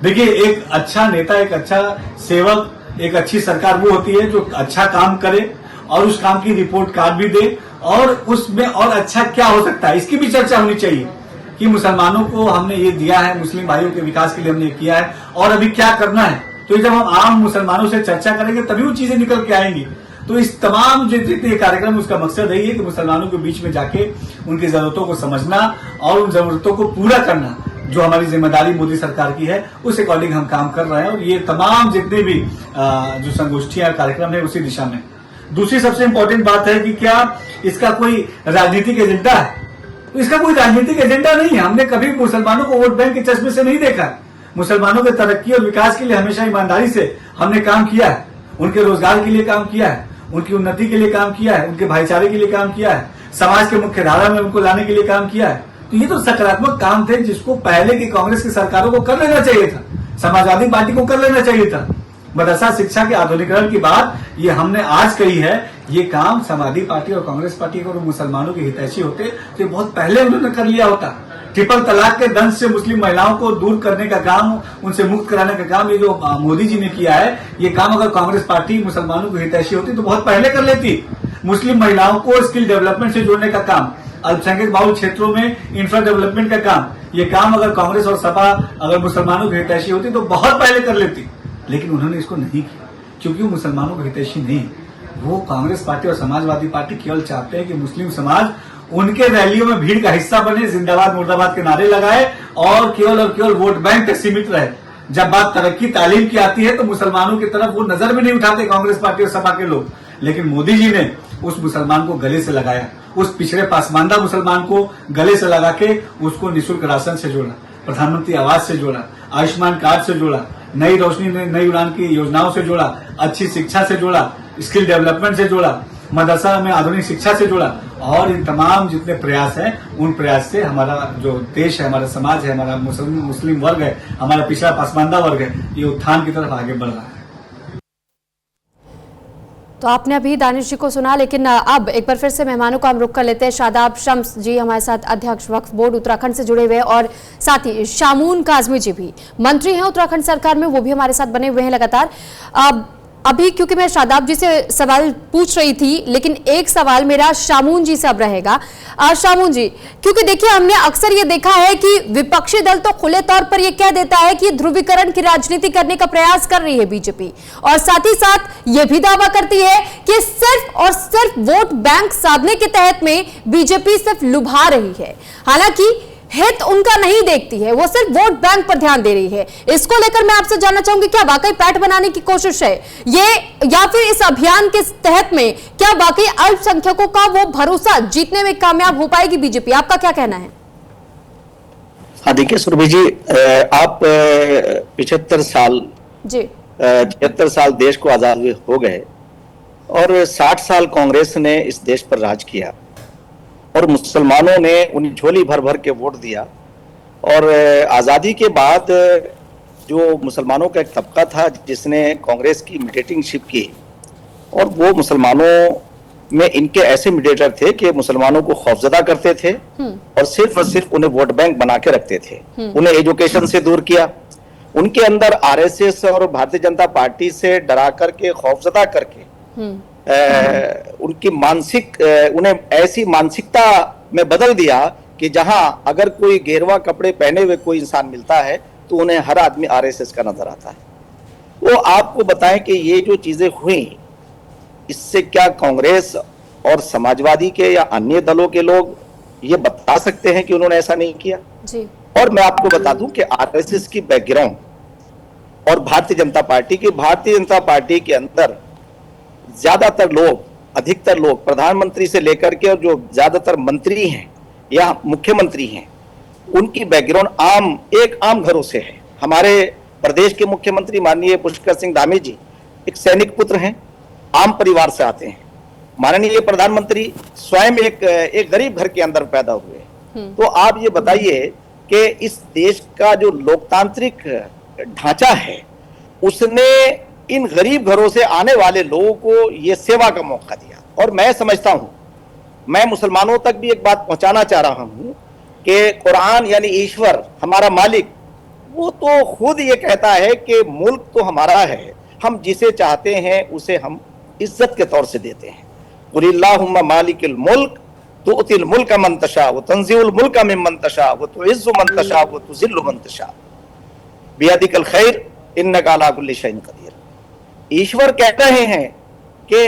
देखिए, एक अच्छा नेता, एक अच्छा सेवक, एक अच्छी सरकार वो होती है जो अच्छा काम करे और उस काम की रिपोर्ट कार्ड भी दे, और उसमें और अच्छा क्या हो सकता है इसकी भी चर्चा होनी चाहिए कि मुसलमानों को हमने ये दिया है, मुस्लिम भाइयों के विकास के लिए हमने किया है और अभी क्या करना है। तो जब हम आम मुसलमानों से चर्चा करेंगे तभी वो चीजें निकल के आएंगी। तो इस तमाम जो जितने कार्यक्रम, उसका मकसद यही है कि मुसलमानों के बीच में जाके उनकी जरूरतों को समझना और उन जरूरतों को पूरा करना, जो हमारी जिम्मेदारी मोदी सरकार की है, उस अकॉर्डिंग हम काम कर रहे हैं। और ये तमाम जितने भी जो संगोष्ठियां, कार्यक्रम है, उसी दिशा में। दूसरी सबसे इंपॉर्टेंट बात है कि क्या इसका कोई राजनीतिक एजेंडा है? तो इसका कोई राजनीतिक एजेंडा नहीं है। हमने कभी मुसलमानों को वोट बैंक के चश्मे से नहीं देखा। मुसलमानों के तरक्की और विकास के लिए हमेशा ईमानदारी से हमने काम किया है, उनके रोजगार के लिए काम किया है, उनकी उन्नति के लिए काम किया है, उनके भाईचारे के लिए काम किया है, समाज के मुख्य धारा में उनको लाने के लिए काम किया है। तो ये तो सकारात्मक काम थे जिसको पहले की कांग्रेस की सरकारों को कर लेना चाहिए था, समाजवादी पार्टी को कर लेना चाहिए था। मदरसा शिक्षा के आधुनिकीकरण की बात ये हमने आज कही है, ये काम समाजवादी पार्टी और कांग्रेस पार्टी अगर मुसलमानों के हितैषी होते तो ये बहुत पहले उन्होंने कर लिया होता। ट्रिपल तलाक के दंश से मुस्लिम महिलाओं को दूर करने का काम, उनसे मुक्त कराने का काम, ये जो मोदी जी ने किया है, ये काम अगर कांग्रेस पार्टी मुसलमानों की हितैषी होती तो बहुत पहले कर लेती। मुस्लिम महिलाओं को स्किल डेवलपमेंट से जोड़ने का काम, अल्पसंख्यक बहुल क्षेत्रों में इंफ्रा डेवलपमेंट का काम, ये काम अगर कांग्रेस और सपा अगर मुसलमानों की हितैषी होती तो बहुत पहले कर लेती। लेकिन उन्होंने इसको नहीं किया क्योंकि वो मुसलमानों की हितैषी नहीं है। वो कांग्रेस पार्टी और समाजवादी पार्टी केवल चाहते हैं कि मुस्लिम समाज उनके रैलियों में भीड़ का हिस्सा बने, जिंदाबाद मुर्दाबाद के नारे लगाए और केवल वोट बैंक तक सीमित रहे। जब बात तरक्की, तालीम की आती है तो मुसलमानों की तरफ वो नजर में नहीं उठाते कांग्रेस पार्टी और सपा के लोग। लेकिन मोदी जी ने उस मुसलमान को गले से लगाया, उस पिछड़े पासमानदा मुसलमान को गले से लगा के उसको निःशुल्क राशन से जोड़ा, प्रधानमंत्री आवास से जोड़ा, आयुष्मान कार्ड से जोड़ा, नई रोशनी नई उड़ान की योजनाओं से जोड़ा, अच्छी शिक्षा से जोड़ा, स्किल डेवलपमेंट से जोड़ा, मदरसा में आधुनिक शिक्षा से जोड़ा। और इन तमाम जितने प्रयास हैं, उन प्रयास से हमारा जो देश है, हमारा समाज है, हमारा मुस्लिम वर्ग है, हमारा पिछड़ा पासमानदा वर्ग है, ये उत्थान की तरफ आगे बढ़ रहा है। तो आपने अभी दानिश जी को सुना, लेकिन अब एक बार फिर से मेहमानों को हम रुक कर लेते हैं। शादाब शम्स जी हमारे साथ अध्यक्ष वक्फ बोर्ड उत्तराखंड से जुड़े हुए हैं और साथ ही शामून काजमी जी भी मंत्री हैं उत्तराखंड सरकार में, वो भी हमारे साथ बने हुए हैं लगातार। अभी क्योंकि मैं शादाब जी से सवाल पूछ रही थी, लेकिन एक सवाल मेरा शामून जी से अब रहेगा। शामून जी, क्योंकि देखिए हमने अक्सर ये देखा है कि विपक्षी दल तो खुले तौर पर ये कह देता है कि ध्रुवीकरण की राजनीति करने का प्रयास कर रही है बीजेपी, और साथ ही साथ ये भी दावा करती है कि सिर्फ और सिर्फ वोट बैंक साधने के तहत में बीजेपी सिर्फ लुभा रही है। हालांकि हित उनका नहीं देखती है, वो सिर्फ वोट बैंक पर ध्यान दे रही है। इसको लेकर मैं आपसे जानना चाहूंगी, क्या वाकई पैठ बनाने की कोशिश है ये, या फिर इस अभियान के तहत में क्या वाकई अल्पसंख्यकों का वो भरोसा जीतने में कामयाब हो पाएगी बीजेपी? आपका क्या कहना है? हाँ देखिए सुरभि जी, आप 75 साल जी 76 साल देश को आजाद हुए हो गए और 60 साल कांग्रेस ने इस देश पर राज किया और मुसलमानों ने उन्हें झोली भर भर के वोट दिया। और आजादी के बाद जो मुसलमानों का एक तबका था जिसने कांग्रेस की मीडिएटिंगशिप की, और वो मुसलमानों में इनके ऐसे मीडिएटर थे कि मुसलमानों को खौफजदा करते थे और सिर्फ उन्हें वोट बैंक बना के रखते थे। उन्हें एजुकेशन से दूर किया, उनके अंदर आरएसएस और भारतीय जनता पार्टी से डरा करके खौफजदा करके उनकी उन्हें ऐसी मानसिकता में बदल दिया कि जहां अगर कोई गेरुआ कपड़े पहने हुए कोई इंसान मिलता है तो उन्हें हर आदमी आरएसएस का नजर आता है। वो आपको बताएं कि ये जो चीजें हुई, इससे क्या कांग्रेस और समाजवादी के या अन्य दलों के लोग ये बता सकते हैं कि उन्होंने ऐसा नहीं किया? जी। और मैं आपको बता दूं कि आरएसएस की बैकग्राउंड और भारतीय जनता पार्टी के अंदर ज्यादातर लोग, अधिकतर लोग, प्रधानमंत्री से लेकर के और जो ज्यादातर मंत्री हैं या मुख्यमंत्री हैं, उनकी बैकग्राउंड एक आम घरों से है। हमारे प्रदेश के मुख्यमंत्री माननीय पुष्कर सिंह धामी जी एक सैनिक पुत्र हैं, आम परिवार से आते हैं। माननीय प्रधानमंत्री स्वयं एक गरीब घर के अंदर पैदा हुए। तो आप ये बताइए कि इस देश का जो लोकतांत्रिक ढांचा है उसने इन गरीब घरों से आने वाले लोगों को ये सेवा का मौका दिया। और मैं समझता हूं, मैं मुसलमानों तक भी एक बात पहुंचाना चाह रहा हूं कि कुरान यानी ईश्वर हमारा मालिक, वो तो खुद ये कहता है कि मुल्क तो हमारा है, हम जिसे चाहते हैं उसे हम इज्जत के तौर से देते हैं। कुलिल्लाहुम्मा मालिकिल मुल्क तुअतिल मुल्का मन तशा व तंज़िउल मुल्का मिम्मन तशा व तुइज़्ज़ु मन तशा व तुज़िल्लु मन तशा बियदिकल खैर इन्नका अला कुल्लि शैइन कदीर। ईश्वर कह रहे हैं कि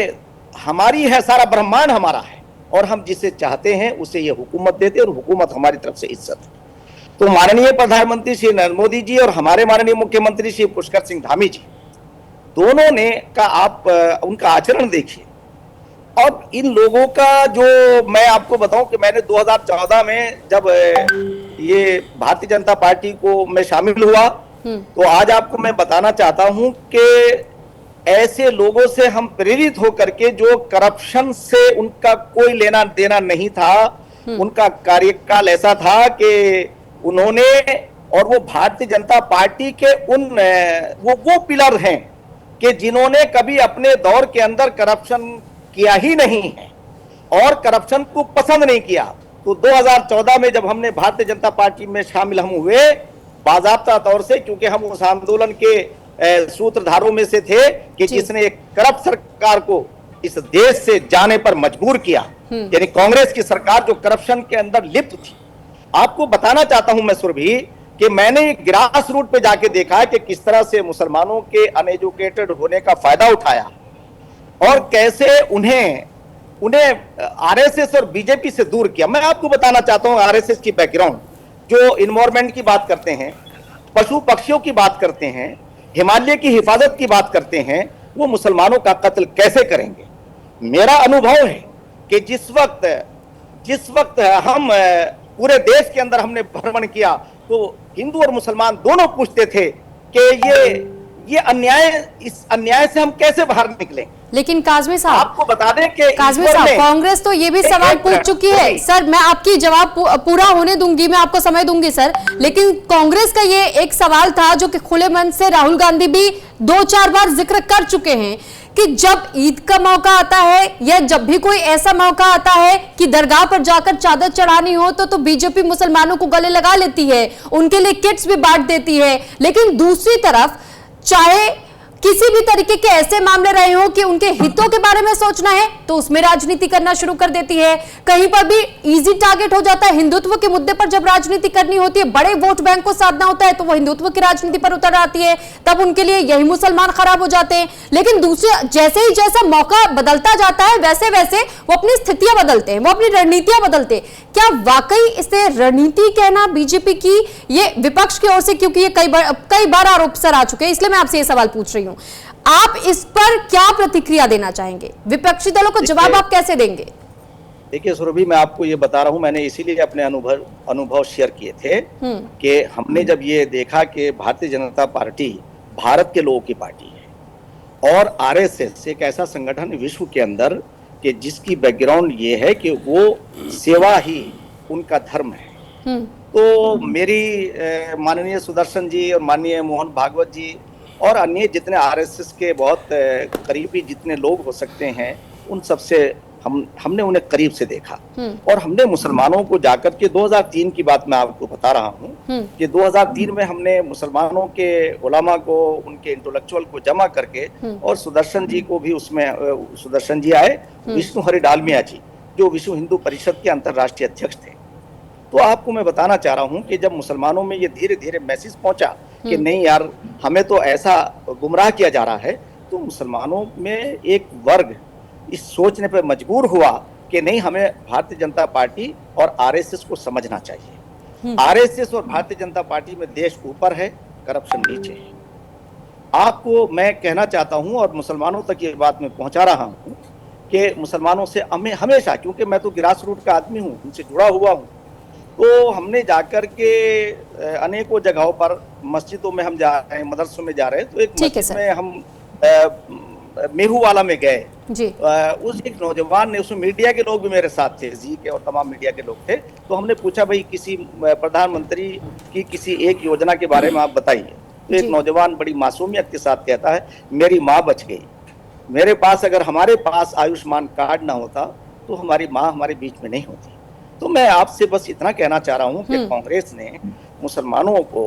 हमारी है, सारा ब्रह्मांड हमारा है और हम जिसे चाहते हैं उसे ये हुकूमत देते हैं और हुकूमत हमारी तरफ से इज्जत है। तो माननीय प्रधानमंत्री श्री नरेंद्र मोदी जी और हमारे माननीय मुख्यमंत्री श्री पुष्कर सिंह धामी जी, दोनों ने का आप उनका आचरण देखिए। और इन लोगों का जो मैं आपको बताऊं कि मैंने 2014 में जब ये भारतीय जनता पार्टी को मैं शामिल हुआ, तो आज आपको मैं बताना चाहता हूं कि ऐसे लोगों से हम प्रेरित होकर के, जो करप्शन से उनका कोई लेना देना नहीं था, उनका कार्यकाल ऐसा था कि उन्होंने, और वो भारतीय जनता पार्टी के वो पिलर हैं कि जिन्होंने कभी अपने दौर के अंदर करप्शन किया ही नहीं है और करप्शन को पसंद नहीं किया। तो 2014 में जब हमने भारतीय जनता पार्टी में शामिल हम हुए, बाज़ाब्ता तौर से, क्योंकि हम उस आंदोलन के सूत्रधारों में से थे कि जिसने एक करप्ट सरकार को इस देश से जाने पर मजबूर किया, यानी कांग्रेस की सरकार जो करप्शन के अंदर लिप्त थी। आपको बताना चाहता हूं मैं सुरभि कि मैंने ग्रास रूट पे जाके देखा है कि किस तरह से मुसलमानों के अनएजुकेटेड होने का फायदा उठाया और कैसे उन्हें आरएसएस और बीजेपी से दूर किया। मैं आपको बताना चाहता हूं आरएसएस की बैकग्राउंड, जो इन्वायरमेंट की बात करते हैं, पशु पक्षियों की बात करते हैं, हिमालय की हिफाजत की बात करते हैं, वो मुसलमानों का कत्ल कैसे करेंगे? मेरा अनुभव है कि जिस वक्त हम पूरे देश के अंदर हमने भ्रमण किया तो हिंदू और मुसलमान दोनों पूछते थे कि ये अन्याय, इस अन्याय से हम कैसे बाहर निकलें। लेकिन काज़मी साहब, आपको बता दें कि काज़मी साहब, कांग्रेस तो ये भी सवाल पूछ चुकी है। सर, मैं आपकी जवाब पूरा होने दूंगी, मैं आपको समय दूंगी सर, लेकिन कांग्रेस का ये एक सवाल था जो कि खुले मन से राहुल गांधी भी 2-4 बार जिक्र कर चुके हैं कि जब ईद का मौका आता है या जब भी कोई ऐसा मौका आता है कि दरगाह पर जाकर चादर चढ़ानी हो तो बीजेपी मुसलमानों को गले लगा लेती है, उनके लिए किट्स भी बांट देती है। लेकिन दूसरी तरफ चाहे किसी भी तरीके के ऐसे मामले रहे हो कि उनके हितों के बारे में सोचना है तो उसमें राजनीति करना शुरू कर देती है। कहीं पर भी इजी टारगेट हो जाता है। हिंदुत्व के मुद्दे पर जब राजनीति करनी होती है, बड़े वोट बैंक को साधना होता है, तो वो हिंदुत्व की राजनीति पर उतर आती है, तब उनके लिए यही मुसलमान खराब हो जाते हैं। लेकिन दूसरे जैसे ही जैसा मौका बदलता जाता है वैसे वैसे वो अपनी स्थितियां बदलते हैं, वो अपनी रणनीतियां बदलते हैं। क्या वाकई इसे रणनीति कहना बीजेपी की, ये विपक्ष की ओर से, क्योंकि ये कई बार आरोप सर आ चुके हैं, इसलिए मैं आपसे ये सवाल पूछ रही हूं, आप इस पर क्या प्रतिक्रिया देना चाहेंगे? विपक्षी दलों को जवाब आप कैसे देंगे? देखिए सुरभि, मैं आपको ये बता रहा हूँ, मैंने इसीलिए अपने अनुभव शेयर किए थे कि हमने जब ये देखा कि भारतीय जनता पार्टी भारत के लोगों की पार्टी है और आरएसएस एक ऐसा संगठन विश्व के अंदर कि जिसकी बैकग्राउंड ये है कि वो सेवा ही उनका धर्म है। तो मेरी माननीय सुदर्शन जी और माननीय मोहन भागवत जी और अन्य जितने आरएसएस के बहुत करीबी जितने लोग हो सकते हैं, उन सबसे हमने उन्हें करीब से देखा और हमने मुसलमानों को जाकर के 2003 की बात मैं आपको बता रहा हूँ कि 2003 में हमने मुसलमानों के उलमा को, उनके इंटेलेक्चुअल को जमा करके और सुदर्शन जी को भी उसमें, सुदर्शन जी आए, विष्णु हरि डालमिया जी जो विश्व हिंदू परिषद के अंतर्राष्ट्रीय अध्यक्ष थे। तो आपको मैं बताना चाह रहा हूँ कि जब मुसलमानों में ये धीरे धीरे मैसेज पहुंचा कि नहीं यार, हमें तो ऐसा गुमराह किया जा रहा है, तो मुसलमानों में एक वर्ग इस सोचने पर मजबूर हुआ कि नहीं, हमें भारतीय जनता पार्टी और आरएसएस को समझना चाहिए। आरएसएस और भारतीय जनता पार्टी में देश ऊपर है, करप्शन नीचे है। आपको मैं कहना चाहता हूं और मुसलमानों तक ये बात मैं पहुंचा रहा हूं कि मुसलमानों से हमें हमेशा, क्योंकि मैं तो ग्रास रूट का आदमी हूं, उनसे जुड़ा हुआ हूं, तो हमने जाकर के अनेकों जगहों पर, मस्जिदों में हम जा रहे हैं, मदरसों में जा रहे हैं, तो एक मस्जिद में हम मेहूवाला में गए जी। उस एक नौजवान ने, उसमें मीडिया के लोग भी मेरे साथ थे, जी के और तमाम मीडिया के लोग थे, तो हमने पूछा भाई किसी प्रधानमंत्री की किसी एक योजना के बारे में आप बताइए। तो एक नौजवान बड़ी मासूमियत के साथ कहता है, मेरी माँ बच गई, मेरे पास, अगर हमारे पास आयुष्मान कार्ड ना होता तो हमारी माँ हमारे बीच में नहीं होती। तो मैं आपसे बस इतना कहना चाह रहा हूँ कि कांग्रेस ने मुसलमानों को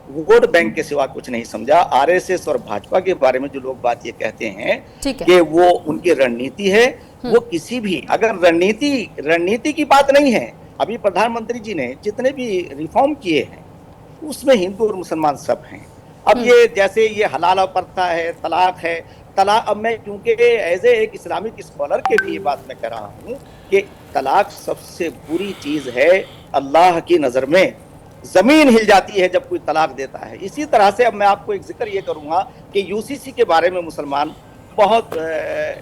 वोट बैंक के सिवा कुछ नहीं समझा। आरएसएस और भाजपा के बारे में जो लोग बात ये कहते हैं कि वो उनकी रणनीति है, वो किसी भी, अगर रणनीति की बात नहीं है, अभी प्रधानमंत्री जी ने जितने भी रिफॉर्म किए हैं उसमें हिंदू और मुसलमान सब हैं। अब ये जैसे ये हलाला प्रथा है, तलाक है, तलाक, अब मैं क्योंकि एज ए एक इस्लामिक स्कॉलर के भी ये बात मैं कह रहा हूँ कि तलाक सबसे बुरी चीज है अल्लाह की नजर में। जमीन हिल जाती है जब कोई तलाक देता है। इसी तरह से अब मैं आपको एक जिक्र ये करूंगा कि यूसीसी के बारे में मुसलमान बहुत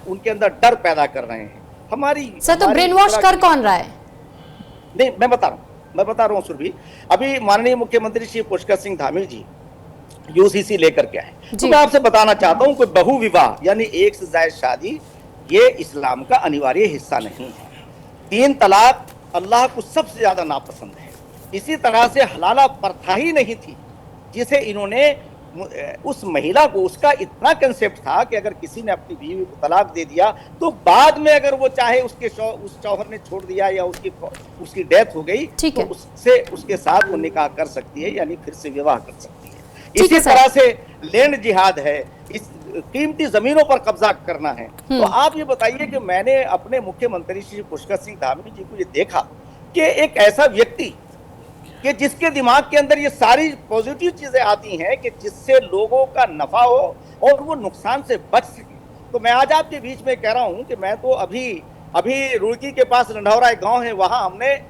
उनके अंदर डर पैदा कर रहे हैं। हमारी सर, तो ब्रेन वॉश कर कौन रहा है? नहीं, मैं बता रहा हूँ सुरभि, अभी माननीय मुख्यमंत्री श्री पुष्कर सिंह धामी जी यूसीसी लेकर के आए, तो मैं आपसे बताना चाहता हूँ कि बहु विवाह यानी एक से ज्यादा शादी ये इस्लाम का अनिवार्य हिस्सा नहीं है। 3 तलाक अल्लाह को सबसे ज्यादा नापसंद है। इसी तरह से हलाला प्रथा ही नहीं थी जिसे इन्होंने उस महिला को, उसका इतना कंसेप्ट था कि अगर किसी ने अपनी बीवी को तलाक दे दिया तो बाद में अगर वो चाहे उस शौहर ने छोड़ दिया या उसकी डेथ हो गई तो उससे उसके साथ वो निकाह कर सकती है, यानी फिर से विवाह कर सकती है। इसी तरह से लैंड जिहाद है, इस कीमती जमीनों पर कब्जा करना है। तो आप ये बताइए कि मैंने अपने मुख्यमंत्री श्री पुष्कर सिंह धामी जी को ये देखा कि एक ऐसा व्यक्ति कि जिसके दिमाग के अंदर ये सारी पॉजिटिव चीजें आती हैं कि जिससे लोगों का नफा हो और वो नुकसान से बच सके। तो मैं आज आपके बीच में कह रहा हूं कि मैं तो अभी रुड़की के पास रंधौरा एक गांव है, वहां हमने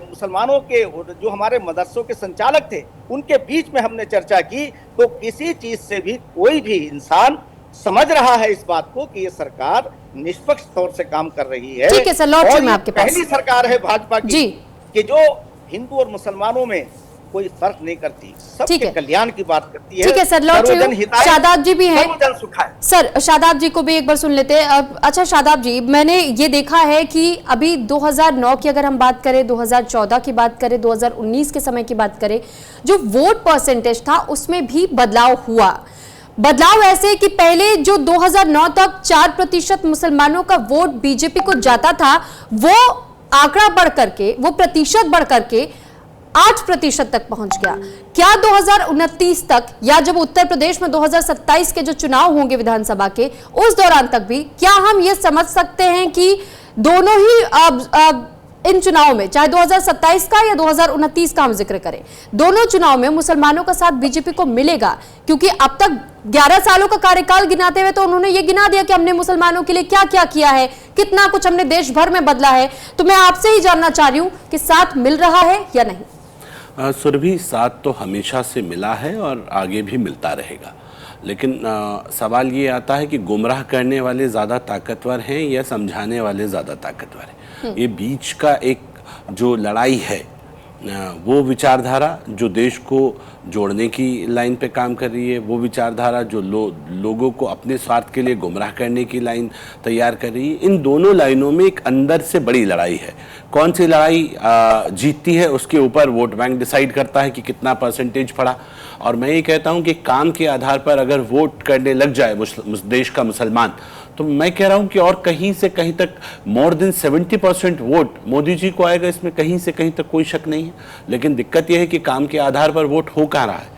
मुसलमानों के जो हमारे मदरसों के संचालक थे उनके बीच में हमने चर्चा की। तो किसी चीज से भी कोई भी इंसान समझ रहा है इस बात को कि ये सरकार निष्पक्ष तौर से काम कर रही है। ठीक है सर, लौट मैं आपके पास। पहली सरकार है भाजपा की कि जो हिंदू और मुसलमानों में कोई फर्क नहीं करती, सबके कल्याण की बात करती है। ठीक है सर, लौट शादाब जी भी हैं। सर, शादाब जी को भी एक बार सुन लेते हैं। अच्छा शादाब जी, मैंने ये देखा है कि अभी 2009 की अगर हम बात करें, 2014 की बात करें, 2019 के समय की बात करें, जो वोट परसेंटेज था उसमें भी बदलाव हुआ। बदलाव ऐसे कि पहले जो 2009 तक 4% मुसलमानों का वोट बीजेपी को जाता था, वो आंकड़ा बढ़ करके, वो प्रतिशत बढ़ करके 8% तक पहुंच गया। क्या 2029 तक या जब उत्तर प्रदेश में 2027 के जो चुनाव होंगे विधानसभा के, उस दौरान तक भी क्या हम ये समझ सकते हैं कि दोनों ही इन चुनाव में, चाहे 2027 का या 2029 का हम जिक्र करें, दोनों चुनाव में मुसलमानों का साथ बीजेपी को मिलेगा? क्योंकि अब तक 11 सालों का कार्यकाल गिनाते हुए तो उन्होंने ये गिना दिया कि हमने मुसलमानों के लिए क्या क्या किया है, कितना कुछ हमने देश भर में बदला है। तो मैं आपसे ही जानना चाह रही हूं कि साथ मिल रहा है या नहीं? सुरभि, साथ तो हमेशा से मिला है और आगे भी मिलता रहेगा, लेकिन सवाल ये आता है कि गुमराह करने वाले ज़्यादा ताकतवर हैं या समझाने वाले ज़्यादा ताकतवर हैं। ये बीच का एक जो लड़ाई है वो विचारधारा जो देश को जोड़ने की लाइन पे काम कर रही है, वो विचारधारा जो लोगों को अपने स्वार्थ के लिए गुमराह करने की लाइन तैयार कर रही है, इन दोनों लाइनों में एक अंदर से बड़ी लड़ाई है। कौन सी लड़ाई जीतती है उसके ऊपर वोट बैंक डिसाइड करता है कि कितना परसेंटेज पड़ा। और मैं ये कहता हूँ कि काम के आधार पर अगर वोट करने लग जाए देश का मुसलमान, तो मैं कह रहा हूं कि और कहीं से कहीं तक more than 70% vote Modi ji को आएगा, इसमें कहीं से कहीं तक कोई शक नहीं है। लेकिन दिक्कत यह है कि काम के आधार पर वोट हो कहाँ रहा है।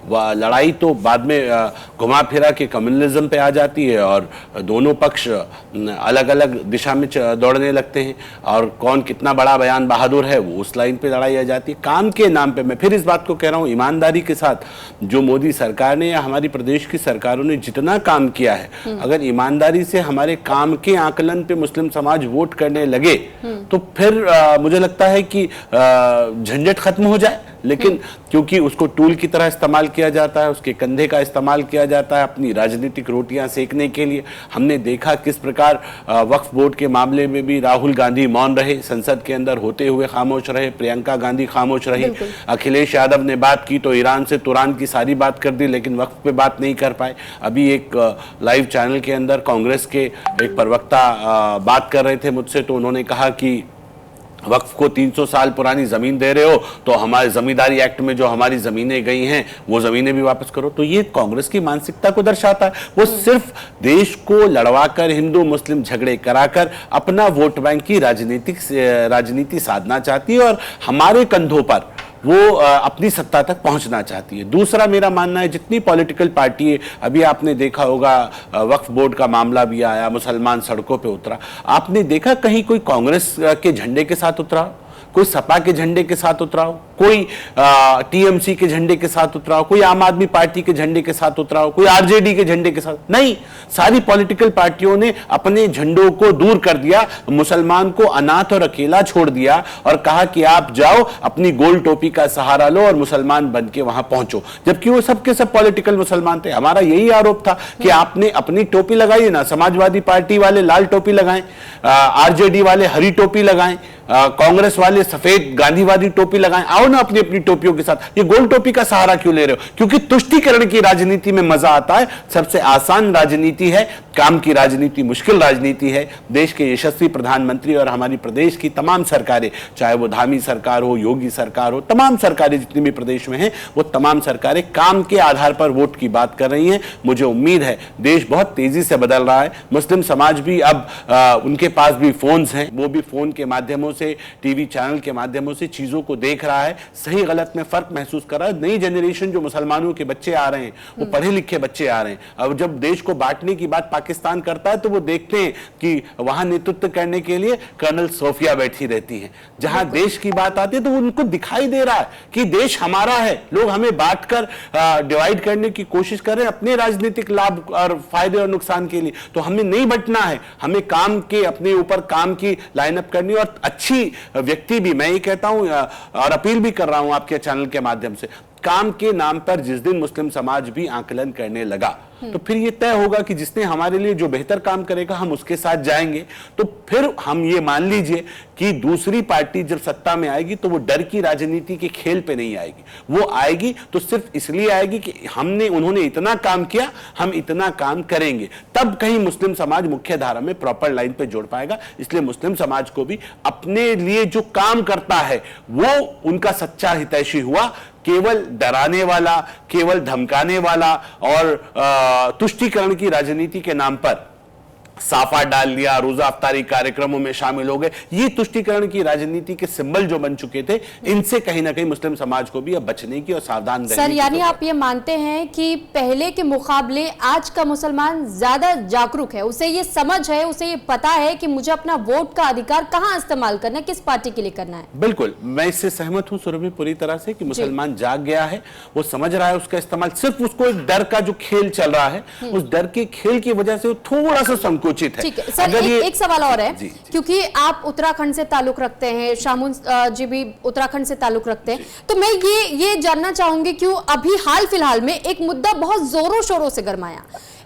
वह लड़ाई तो बाद में घुमा फिरा के कम्युनलिज्म पे आ जाती है और दोनों पक्ष अलग अलग दिशा में दौड़ने लगते हैं और कौन कितना बड़ा बयान बहादुर है वो उस लाइन पे लड़ाई आ जाती है। काम के नाम पे मैं फिर इस बात को कह रहा हूँ, ईमानदारी के साथ जो मोदी सरकार ने या हमारी प्रदेश की सरकारों ने जितना काम किया है, अगर ईमानदारी से हमारे काम के आकलन पे मुस्लिम समाज वोट करने लगे तो फिर मुझे लगता है कि झंझट खत्म हो जाए। लेकिन क्योंकि उसको टूल की तरह इस्तेमाल किया जाता है, उसके कंधे का इस्तेमाल किया जाता है अपनी राजनीतिक रोटियां सेकने के लिए। हमने देखा किस प्रकार वक्फ बोर्ड के मामले में भी राहुल गांधी मौन रहे, संसद के अंदर होते हुए खामोश रहे, प्रियंका गांधी खामोश रही, अखिलेश यादव ने बात की तो ईरान से तुरान की सारी बात कर दी, लेकिन वक्फ पे बात नहीं कर पाए। अभी एक लाइव चैनल के अंदर कांग्रेस के एक प्रवक्ता बात कर रहे थे मुझसे, तो उन्होंने कहा कि वक्फ को 300 साल पुरानी जमीन दे रहे हो तो हमारे जमींदारी एक्ट में जो हमारी जमीनें गई हैं वो जमीनें भी वापस करो। तो ये कांग्रेस की मानसिकता को दर्शाता है। वो सिर्फ देश को लड़वाकर, हिंदू मुस्लिम झगड़े कराकर अपना वोट बैंक की राजनीति साधना चाहती है और हमारे कंधों पर वो अपनी सत्ता तक पहुंचना चाहती है। दूसरा मेरा मानना है, जितनी पॉलिटिकल पार्टी है, अभी आपने देखा होगा वक्फ बोर्ड का मामला भी आया, मुसलमान सड़कों पे उतरा, आपने देखा कहीं कोई कांग्रेस के झंडे के साथ उतरा, कोई सपा के झंडे के साथ उतरा हो, कोई टीएमसी के झंडे के साथ उतरा हो, कोई आम आदमी पार्टी के झंडे के साथ उतरा हो, कोई आरजेडी के झंडे के साथ नहीं। सारी पॉलिटिकल पार्टियों ने अपने झंडों को दूर कर दिया, मुसलमान को अनाथ और अकेला छोड़ दिया और कहा कि आप जाओ अपनी गोल टोपी का सहारा लो और मुसलमान बन के वहां पहुंचो, जबकि वो सबके सब पॉलिटिकल मुसलमान थे। हमारा यही आरोप था कि आपने अपनी टोपी लगाई ना, समाजवादी पार्टी वाले लाल टोपी लगाएं, आरजेडी वाले हरी टोपी लगाएं, कांग्रेस वाले सफेद गांधीवादी टोपी लगाएं, आओ ना अपनी अपनी टोपियों के साथ। ये गोल टोपी का सहारा क्यों ले रहे हो? क्योंकि तुष्टीकरण की राजनीति में मजा आता है। सबसे आसान राजनीति है, काम की राजनीति मुश्किल राजनीति है। देश के यशस्वी प्रधानमंत्री और हमारी प्रदेश की तमाम सरकारें, चाहे वो धामी सरकार हो, योगी सरकार हो, तमाम सरकारें जितनी भी प्रदेश में हैं, वो तमाम सरकारें काम के आधार पर वोट की बात कर रही हैं। मुझे उम्मीद है देश बहुत तेजी से बदल रहा है। मुस्लिम समाज भी अब उनके पास भी फोन्स हैं, वो भी फोन के माध्यमों से, टीवी चैनल के माध्यमों से चीजों को देख रहा है, सही गलत में फर्क महसूस कर रहा है। नई जनरेशन जो मुसलमानों के बच्चे आ रहे हैं, वो पढ़े लिखे बच्चे आ रहे हैं। अब जब देश को बांटने की बात पाकिस्तान करता है तो वो देखते हैं कि वहां नेतृत्व करने के लिए कर्नल सोफिया बैठी रहती है। जहां देश की बात आती है तो उनको दिखाई दे रहा है कि देश हमारा है, लोग हमें बांटकर डिवाइड करने की कोशिश कर रहे हैं अपने राजनीतिक लाभ और फायदे और नुकसान के लिए। तो हमें नहीं बंटना है, हमें काम के अपने ऊपर काम की लाइनअप करनी और अच्छी व्यक्ति भी, मैं ये कहता हूं और अपील भी कर रहा हूं आपके चैनल के माध्यम से, काम के नाम पर जिस दिन मुस्लिम समाज भी आकलन करने लगा तो फिर ये तय होगा कि जिसने हमारे लिए जो बेहतर काम करेगा हम उसके साथ जाएंगे। तो फिर हम ये मान लीजिए कि दूसरी पार्टी जब सत्ता में आएगी तो वो डर की राजनीति के खेल पे नहीं आएगी, वो आएगी तो सिर्फ इसलिए आएगी कि उन्होंने इतना काम किया, हम इतना काम करेंगे। तब कहीं मुस्लिम समाज मुख्य धारा में प्रॉपर लाइन पे जोड़ पाएगा। इसलिए मुस्लिम समाज को भी अपने लिए जो काम करता है वो उनका सच्चा हितैषी हुआ। केवल डराने वाला, केवल धमकाने वाला और तुष्टीकरण की राजनीति के नाम पर साफा डाल लिया, रोजा अफ्तारी कार्यक्रमों में शामिल हो गए, ये तुष्टीकरण की राजनीति के सिंबल जो बन चुके थे, इनसे कहीं ना कहीं मुस्लिम समाज को भी अब बचने की और सावधान रहने की। सर, यानी आप ये मानते हैं कि पहले के मुकाबले आज का मुसलमान ज्यादा जागरूक है, उसे ये समझ है, उसे ये पता है कि मुझे अपना वोट का अधिकार कहां इस्तेमाल करना है, किस पार्टी के लिए करना है? बिल्कुल, मैं इससे सहमत हूं सुरभि पूरी तरह से कि मुसलमान जाग गया है, वो समझ रहा है उसका इस्तेमाल। सिर्फ उसको एक डर का जो खेल चल रहा है, उस डर के खेल की वजह से वो थोड़ा सा संकुचित संकुचित है। ठीक है सर, एक सवाल और है, क्योंकि आप उत्तराखंड से ताल्लुक रखते हैं, शामुन जी भी उत्तराखंड से ताल्लुक रखते हैं, तो मैं ये जानना चाहूंगी क्यों अभी हाल फिलहाल में एक मुद्दा बहुत जोरों शोरों से गरमाया,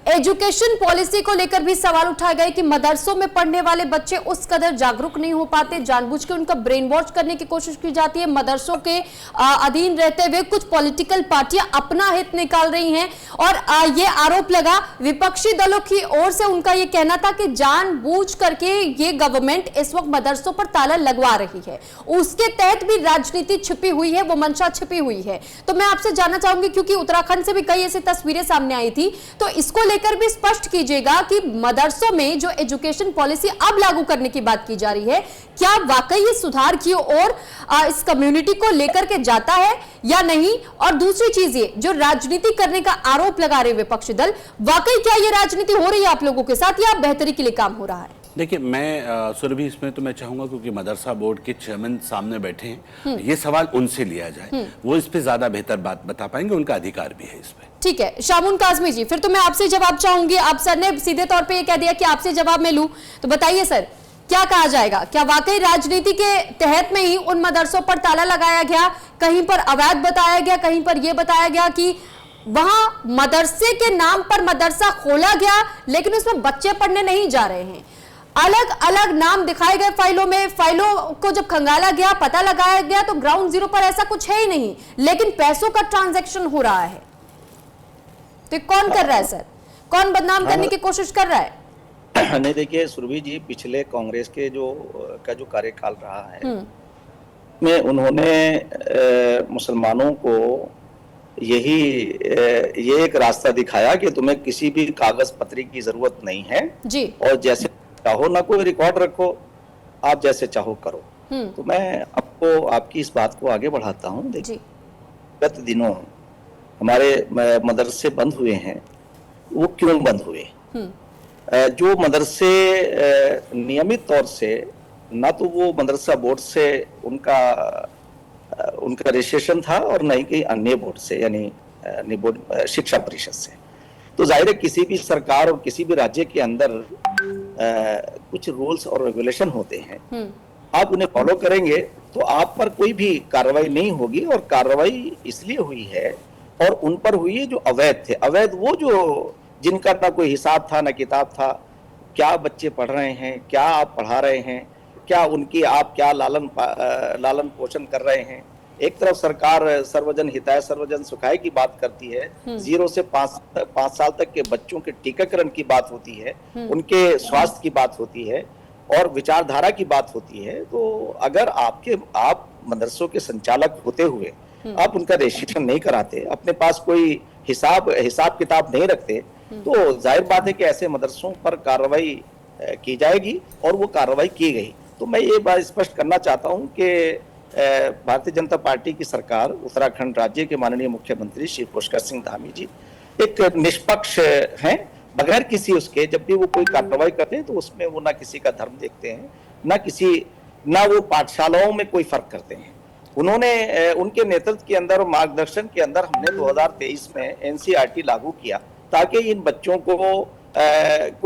एजुकेशन पॉलिसी को लेकर भी सवाल उठाए गए कि मदरसों में पढ़ने वाले बच्चे उस कदर जागरूक नहीं हो पाते, जानबूझ के उनका ब्रेन वॉश करने की कोशिश की जाती है, मदरसों के अधीन रहते हुए कुछ पॉलिटिकल पार्टियां अपना हित निकाल रही हैं, और ये आरोप लगा विपक्षी दलों की ओर से, उनका ये कहना था कि जानबूझ करके ये गवर्नमेंट इस वक्त मदरसों पर ताला लगवा रही है, उसके तहत भी राजनीति छिपी हुई है, वो मंशा छिपी हुई है। तो मैं आपसे जानना चाहूंगी, क्योंकि उत्तराखंड से भी कई ऐसी तस्वीरें सामने आई थी, तो इसको लेकर भी स्पष्ट कीजिएगा कि मदरसों में जो एजुकेशन पॉलिसी अब लागू करने की बात की जा रही है, क्या वाकई ये सुधार की ओर इस कम्युनिटी को लेकर के जाता है या नहीं? और दूसरी चीज ये जो राजनीति करने का आरोप लगा रहे विपक्षी दल, वाकई क्या ये राजनीति हो रही है आप लोगों के साथ या बेहतरी के लिए काम हो रहा है? देखिए, मैं सुरभि इसमें तो मैं चाहूंगा, क्योंकि मदरसा बोर्ड के चेयरमैन सामने बैठे हैं, ये सवाल उनसे लिया जाए, वो इस पे ज्यादा बेहतर बात बता पाएंगे, उनका अधिकार भी है इस पे। ठीक है शामुन काज़मी जी, फिर तो मैं आपसे जवाब चाहूंगी। आप सर ने सीधे तौर पे ये कह दिया कि आपसे जवाब मैं लूं, तो बताइए सर क्या कहा जाएगा, क्या वाकई राजनीति के तहत में ही उन मदरसों पर ताला लगाया गया, कहीं पर अवैध बताया गया, कहीं पर यह बताया गया कि वहां मदरसे के नाम पर मदरसा खोला गया लेकिन उसमें बच्चे पढ़ने नहीं जा रहे हैं, अलग अलग नाम दिखाए गए फाइलों में, फाइलों को जब खंगाला गया, पता लगाया गया तो ग्राउंड जीरो पर ऐसा कुछ है ही नहीं, लेकिन पैसों का ट्रांजैक्शन हो रहा है। तो कौन कर रहा है सर, कौन बदनाम करने की कोशिश कर रहा है? नहीं देखिए सुरभि जी, पिछले कांग्रेस के जो कार्यकाल रहा है में उन्होंने मुसलमानों को ये एक रास्ता दिखाया कि तुम्हें किसी भी कागज पत्री की जरूरत नहीं है जी, और जैसे चाहो ना कोई रिकॉर्ड रखो, आप जैसे चाहो करो। तो मैं आपको आपकी इस बात को आगे बढ़ाता हूँ। देखिए गत दिनों हमारे मदरसे बंद हुए हैं, वो क्यों बंद हुए? जो मदरसे नियमित तौर से ना तो वो मदरसा बोर्ड से उनका रजिस्ट्रेशन था और न ही कहीं अन्य बोर्ड से, यानी बोर्ड शिक्षा परिषद से, तो जाहिर है किसी भी सरकार और किसी भी राज्य के अंदर कुछ रूल्स और रेगुलेशन होते हैं, आप उन्हें फॉलो करेंगे तो आप पर कोई भी कार्रवाई नहीं होगी। और कार्रवाई इसलिए हुई है और उन पर हुई है जो अवैध थे। अवैध वो जो जिनका ना कोई हिसाब था ना किताब था, क्या बच्चे पढ़ रहे हैं, क्या आप पढ़ा रहे हैं, क्या उनकी आप क्या लालन पोषण कर रहे हैं। एक तरफ सरकार सर्वजन हिताय सर्वजन सुखाय की बात करती है, 0 से 5 साल तक के बच्चों के टीकाकरण की बात होती है, उनके स्वास्थ्य की बात होती है और विचारधारा की बात होती है। तो अगर आप मदरसों के संचालक होते हुए आप उनका रजिस्ट्रेशन नहीं कराते, अपने पास कोई हिसाब किताब नहीं रखते, तो जाहिर बात है कि ऐसे मदरसों पर कार्रवाई की जाएगी और वो कार्रवाई की गई। तो मैं ये बात स्पष्ट करना चाहता हूं कि भारतीय जनता पार्टी की सरकार, उत्तराखंड राज्य के माननीय मुख्यमंत्री श्री पुष्कर सिंह धामी जी एक निष्पक्ष हैं, बगैर किसी उसके जब भी वो कोई कार्रवाई करते हैं तो उसमें वो ना किसी का धर्म देखते हैं, ना वो पाठशालाओं में कोई फर्क करते हैं। उन्होंने उनके नेतृत्व के अंदर और मार्गदर्शन के अंदर हमने 2023 में एनसीईआरटी लागू किया ताकि इन बच्चों को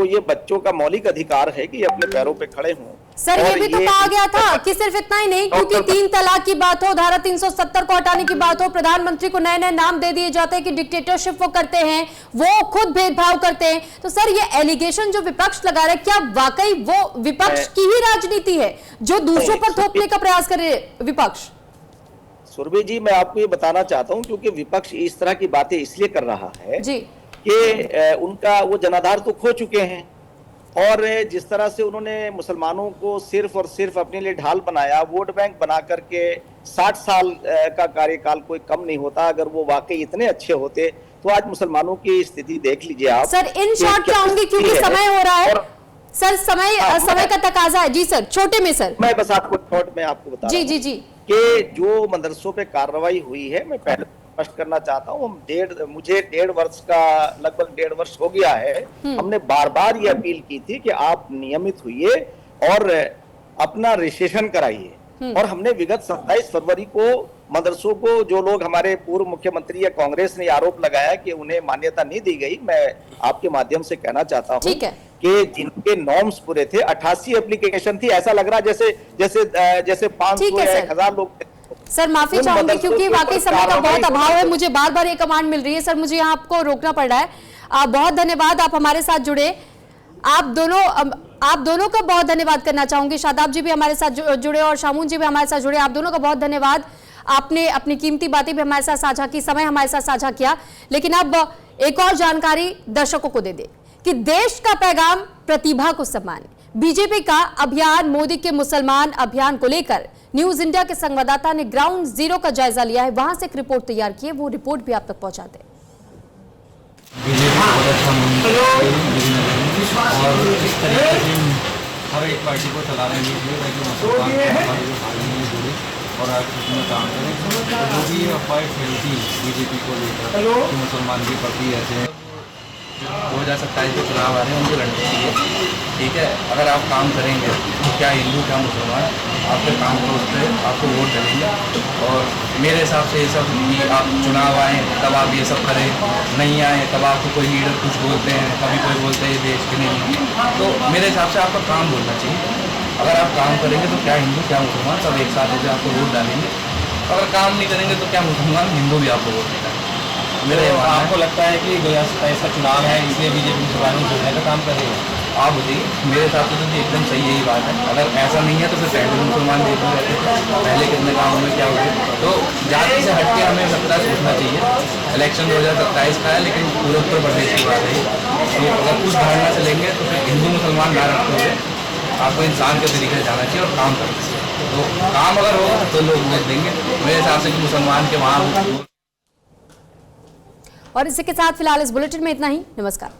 ये बच्चों का मौलिक अधिकार है कि ये अपने पैरों पे खड़े हों। सर ये भी तो कहा गया था कि सिर्फ इतना ही नहीं, क्योंकि 3 तलाक की बात हो, धारा 370 को हटाने की बात हो, प्रधानमंत्री को नए नए नाम दे दिए जाते हैं कि डिक्टेटरशिप वो करते हैं, वो खुद भेदभाव करते हैं। तो सर ये एलिगेशन जो विपक्ष लगा रहा है, क्या वाकई वो विपक्ष की ही राजनीति है जो दूसरों पर थोपने का प्रयास करे विपक्ष? सुरभि जी, मैं आपको ये बताना चाहता हूँ क्योंकि विपक्ष इस तरह की बातें इसलिए कर रहा है जी कि उनका वो जनाधार तो खो चुके हैं और जिस तरह से उन्होंने मुसलमानों को सिर्फ और सिर्फ अपने लिए ढाल बनाया, वोट बैंक बना करके 60 साल का कार्यकाल कोई कम नहीं होता। अगर वो वाकई इतने अच्छे होते तो आज मुसलमानों की स्थिति देख लीजिए आप। सर इन शॉर्ट चाहूंगी क्योंकि समय हो रहा है सर, समय का तकाजा है। जी सर, छोटे में सर मैं बस आपको शॉर्ट में आपको बता जी जी जी जी कि जो मदरसों पे कार्रवाई हुई है, मैं पहले स्पष्ट करना चाहता हूँ, मुझे 1.5 वर्ष का लगभग 1.5 वर्ष हो गया है। हमने बार बार ये अपील की थी कि आप नियमित हुइए और अपना रजिस्ट्रेशन कराइए। और हमने विगत 27 फरवरी को मदरसों को, जो लोग हमारे पूर्व मुख्यमंत्री या कांग्रेस ने आरोप लगाया कि उन्हें मान्यता नहीं दी गई, मैं आपके माध्यम से कहना चाहता हूँ कि जिनके नॉर्म्स पूरे थे, 88 एप्लीकेशन थी। ऐसा लग रहा जैसे 500 या 1000 लोग। सर माफी चाहूंगी क्योंकि वाकई समय का बहुत अभाव है, मुझे बार बार ये कमांड मिल रही है सर, मुझे यहाँ आपको रोकना पड़ रहा है। बहुत धन्यवाद, आप हमारे साथ जुड़े। आप दोनों का बहुत धन्यवाद करना चाहूंगी। शादाब जी भी हमारे साथ जुड़े और शामून जी भी हमारे साथ जुड़े। आप दोनों का बहुत धन्यवाद, आपने अपनी कीमती बातें भी हमारे साथ साझा की, समय हमारे साथ साझा किया। लेकिन अब एक और जानकारी दर्शकों को दे दे कि देश का पैगाम प्रतिभा को सम्मान। बीजेपी का अभियान मोदी के मुसलमान अभियान को लेकर न्यूज इंडिया के संवाददाता ने ग्राउंड जीरो का जायजा लिया है, वहां से एक रिपोर्ट तैयार की है, वो रिपोर्ट भी आप तक पहुंचाते हैं। और इस तरीके से हर एक पार्टी को चलाने के लिए ताकि मुसलमान हमारे जो भाई हैं जुड़े और आज उसमें काम करें। तो जो भी अफवाहें फैलती बीजेपी को लेकर कि मुसलमान के प्रति ऐसे 2027 के चुनाव आ रहे हैं, उनको लड़ने चाहिए। ठीक है, अगर आप काम करेंगे तो क्या हिंदू क्या मुसलमान आपके काम को उस पर आपको वोट डालेंगे। और मेरे हिसाब से ये सब कि आप चुनाव आए तब आप ये सब करें, नहीं आए तब आपको कोई लीडर कुछ बोलते हैं, कभी कोई बोलते हैं ये देश के नहीं। तो मेरे हिसाब से आपका काम बोलना चाहिए। अगर आप काम करेंगे तो क्या हिंदू क्या मुसलमान सब एक साथ होकर आपको वोट डालेंगे। अगर काम नहीं करेंगे तो क्या मुसलमान हिंदू भी आपको वोट देगा। मेरे आपको लगता है कि 2027 का चुनाव है इसलिए बीजेपी मुसलमानों को जोड़ने का काम कर रही है? आप बताइए, मेरे हिसाब से तो एकदम सही यही बात है। अगर ऐसा नहीं है तो फिर पहले मुसलमान देखते रहते थे, पहले कितने गाँव में क्या हुए। तो जाति से हट के हमें सबका सोचना चाहिए। इलेक्शन 2027 का है लेकिन पूरे उत्तर प्रदेश की बात है। तो अगर उस धारणा से लेंगे तो फिर हिंदू मुसलमान ना रखते हुए आपको इंसान के तरीके से जाना चाहिए और काम करना चाहिए। तो काम अगर होगा तो लोग वोट देंगे। मेरे हिसाब से कि मुसलमान के वहाँ। और इसी के साथ फिलहाल इस बुलेटिन में इतना ही। नमस्कार।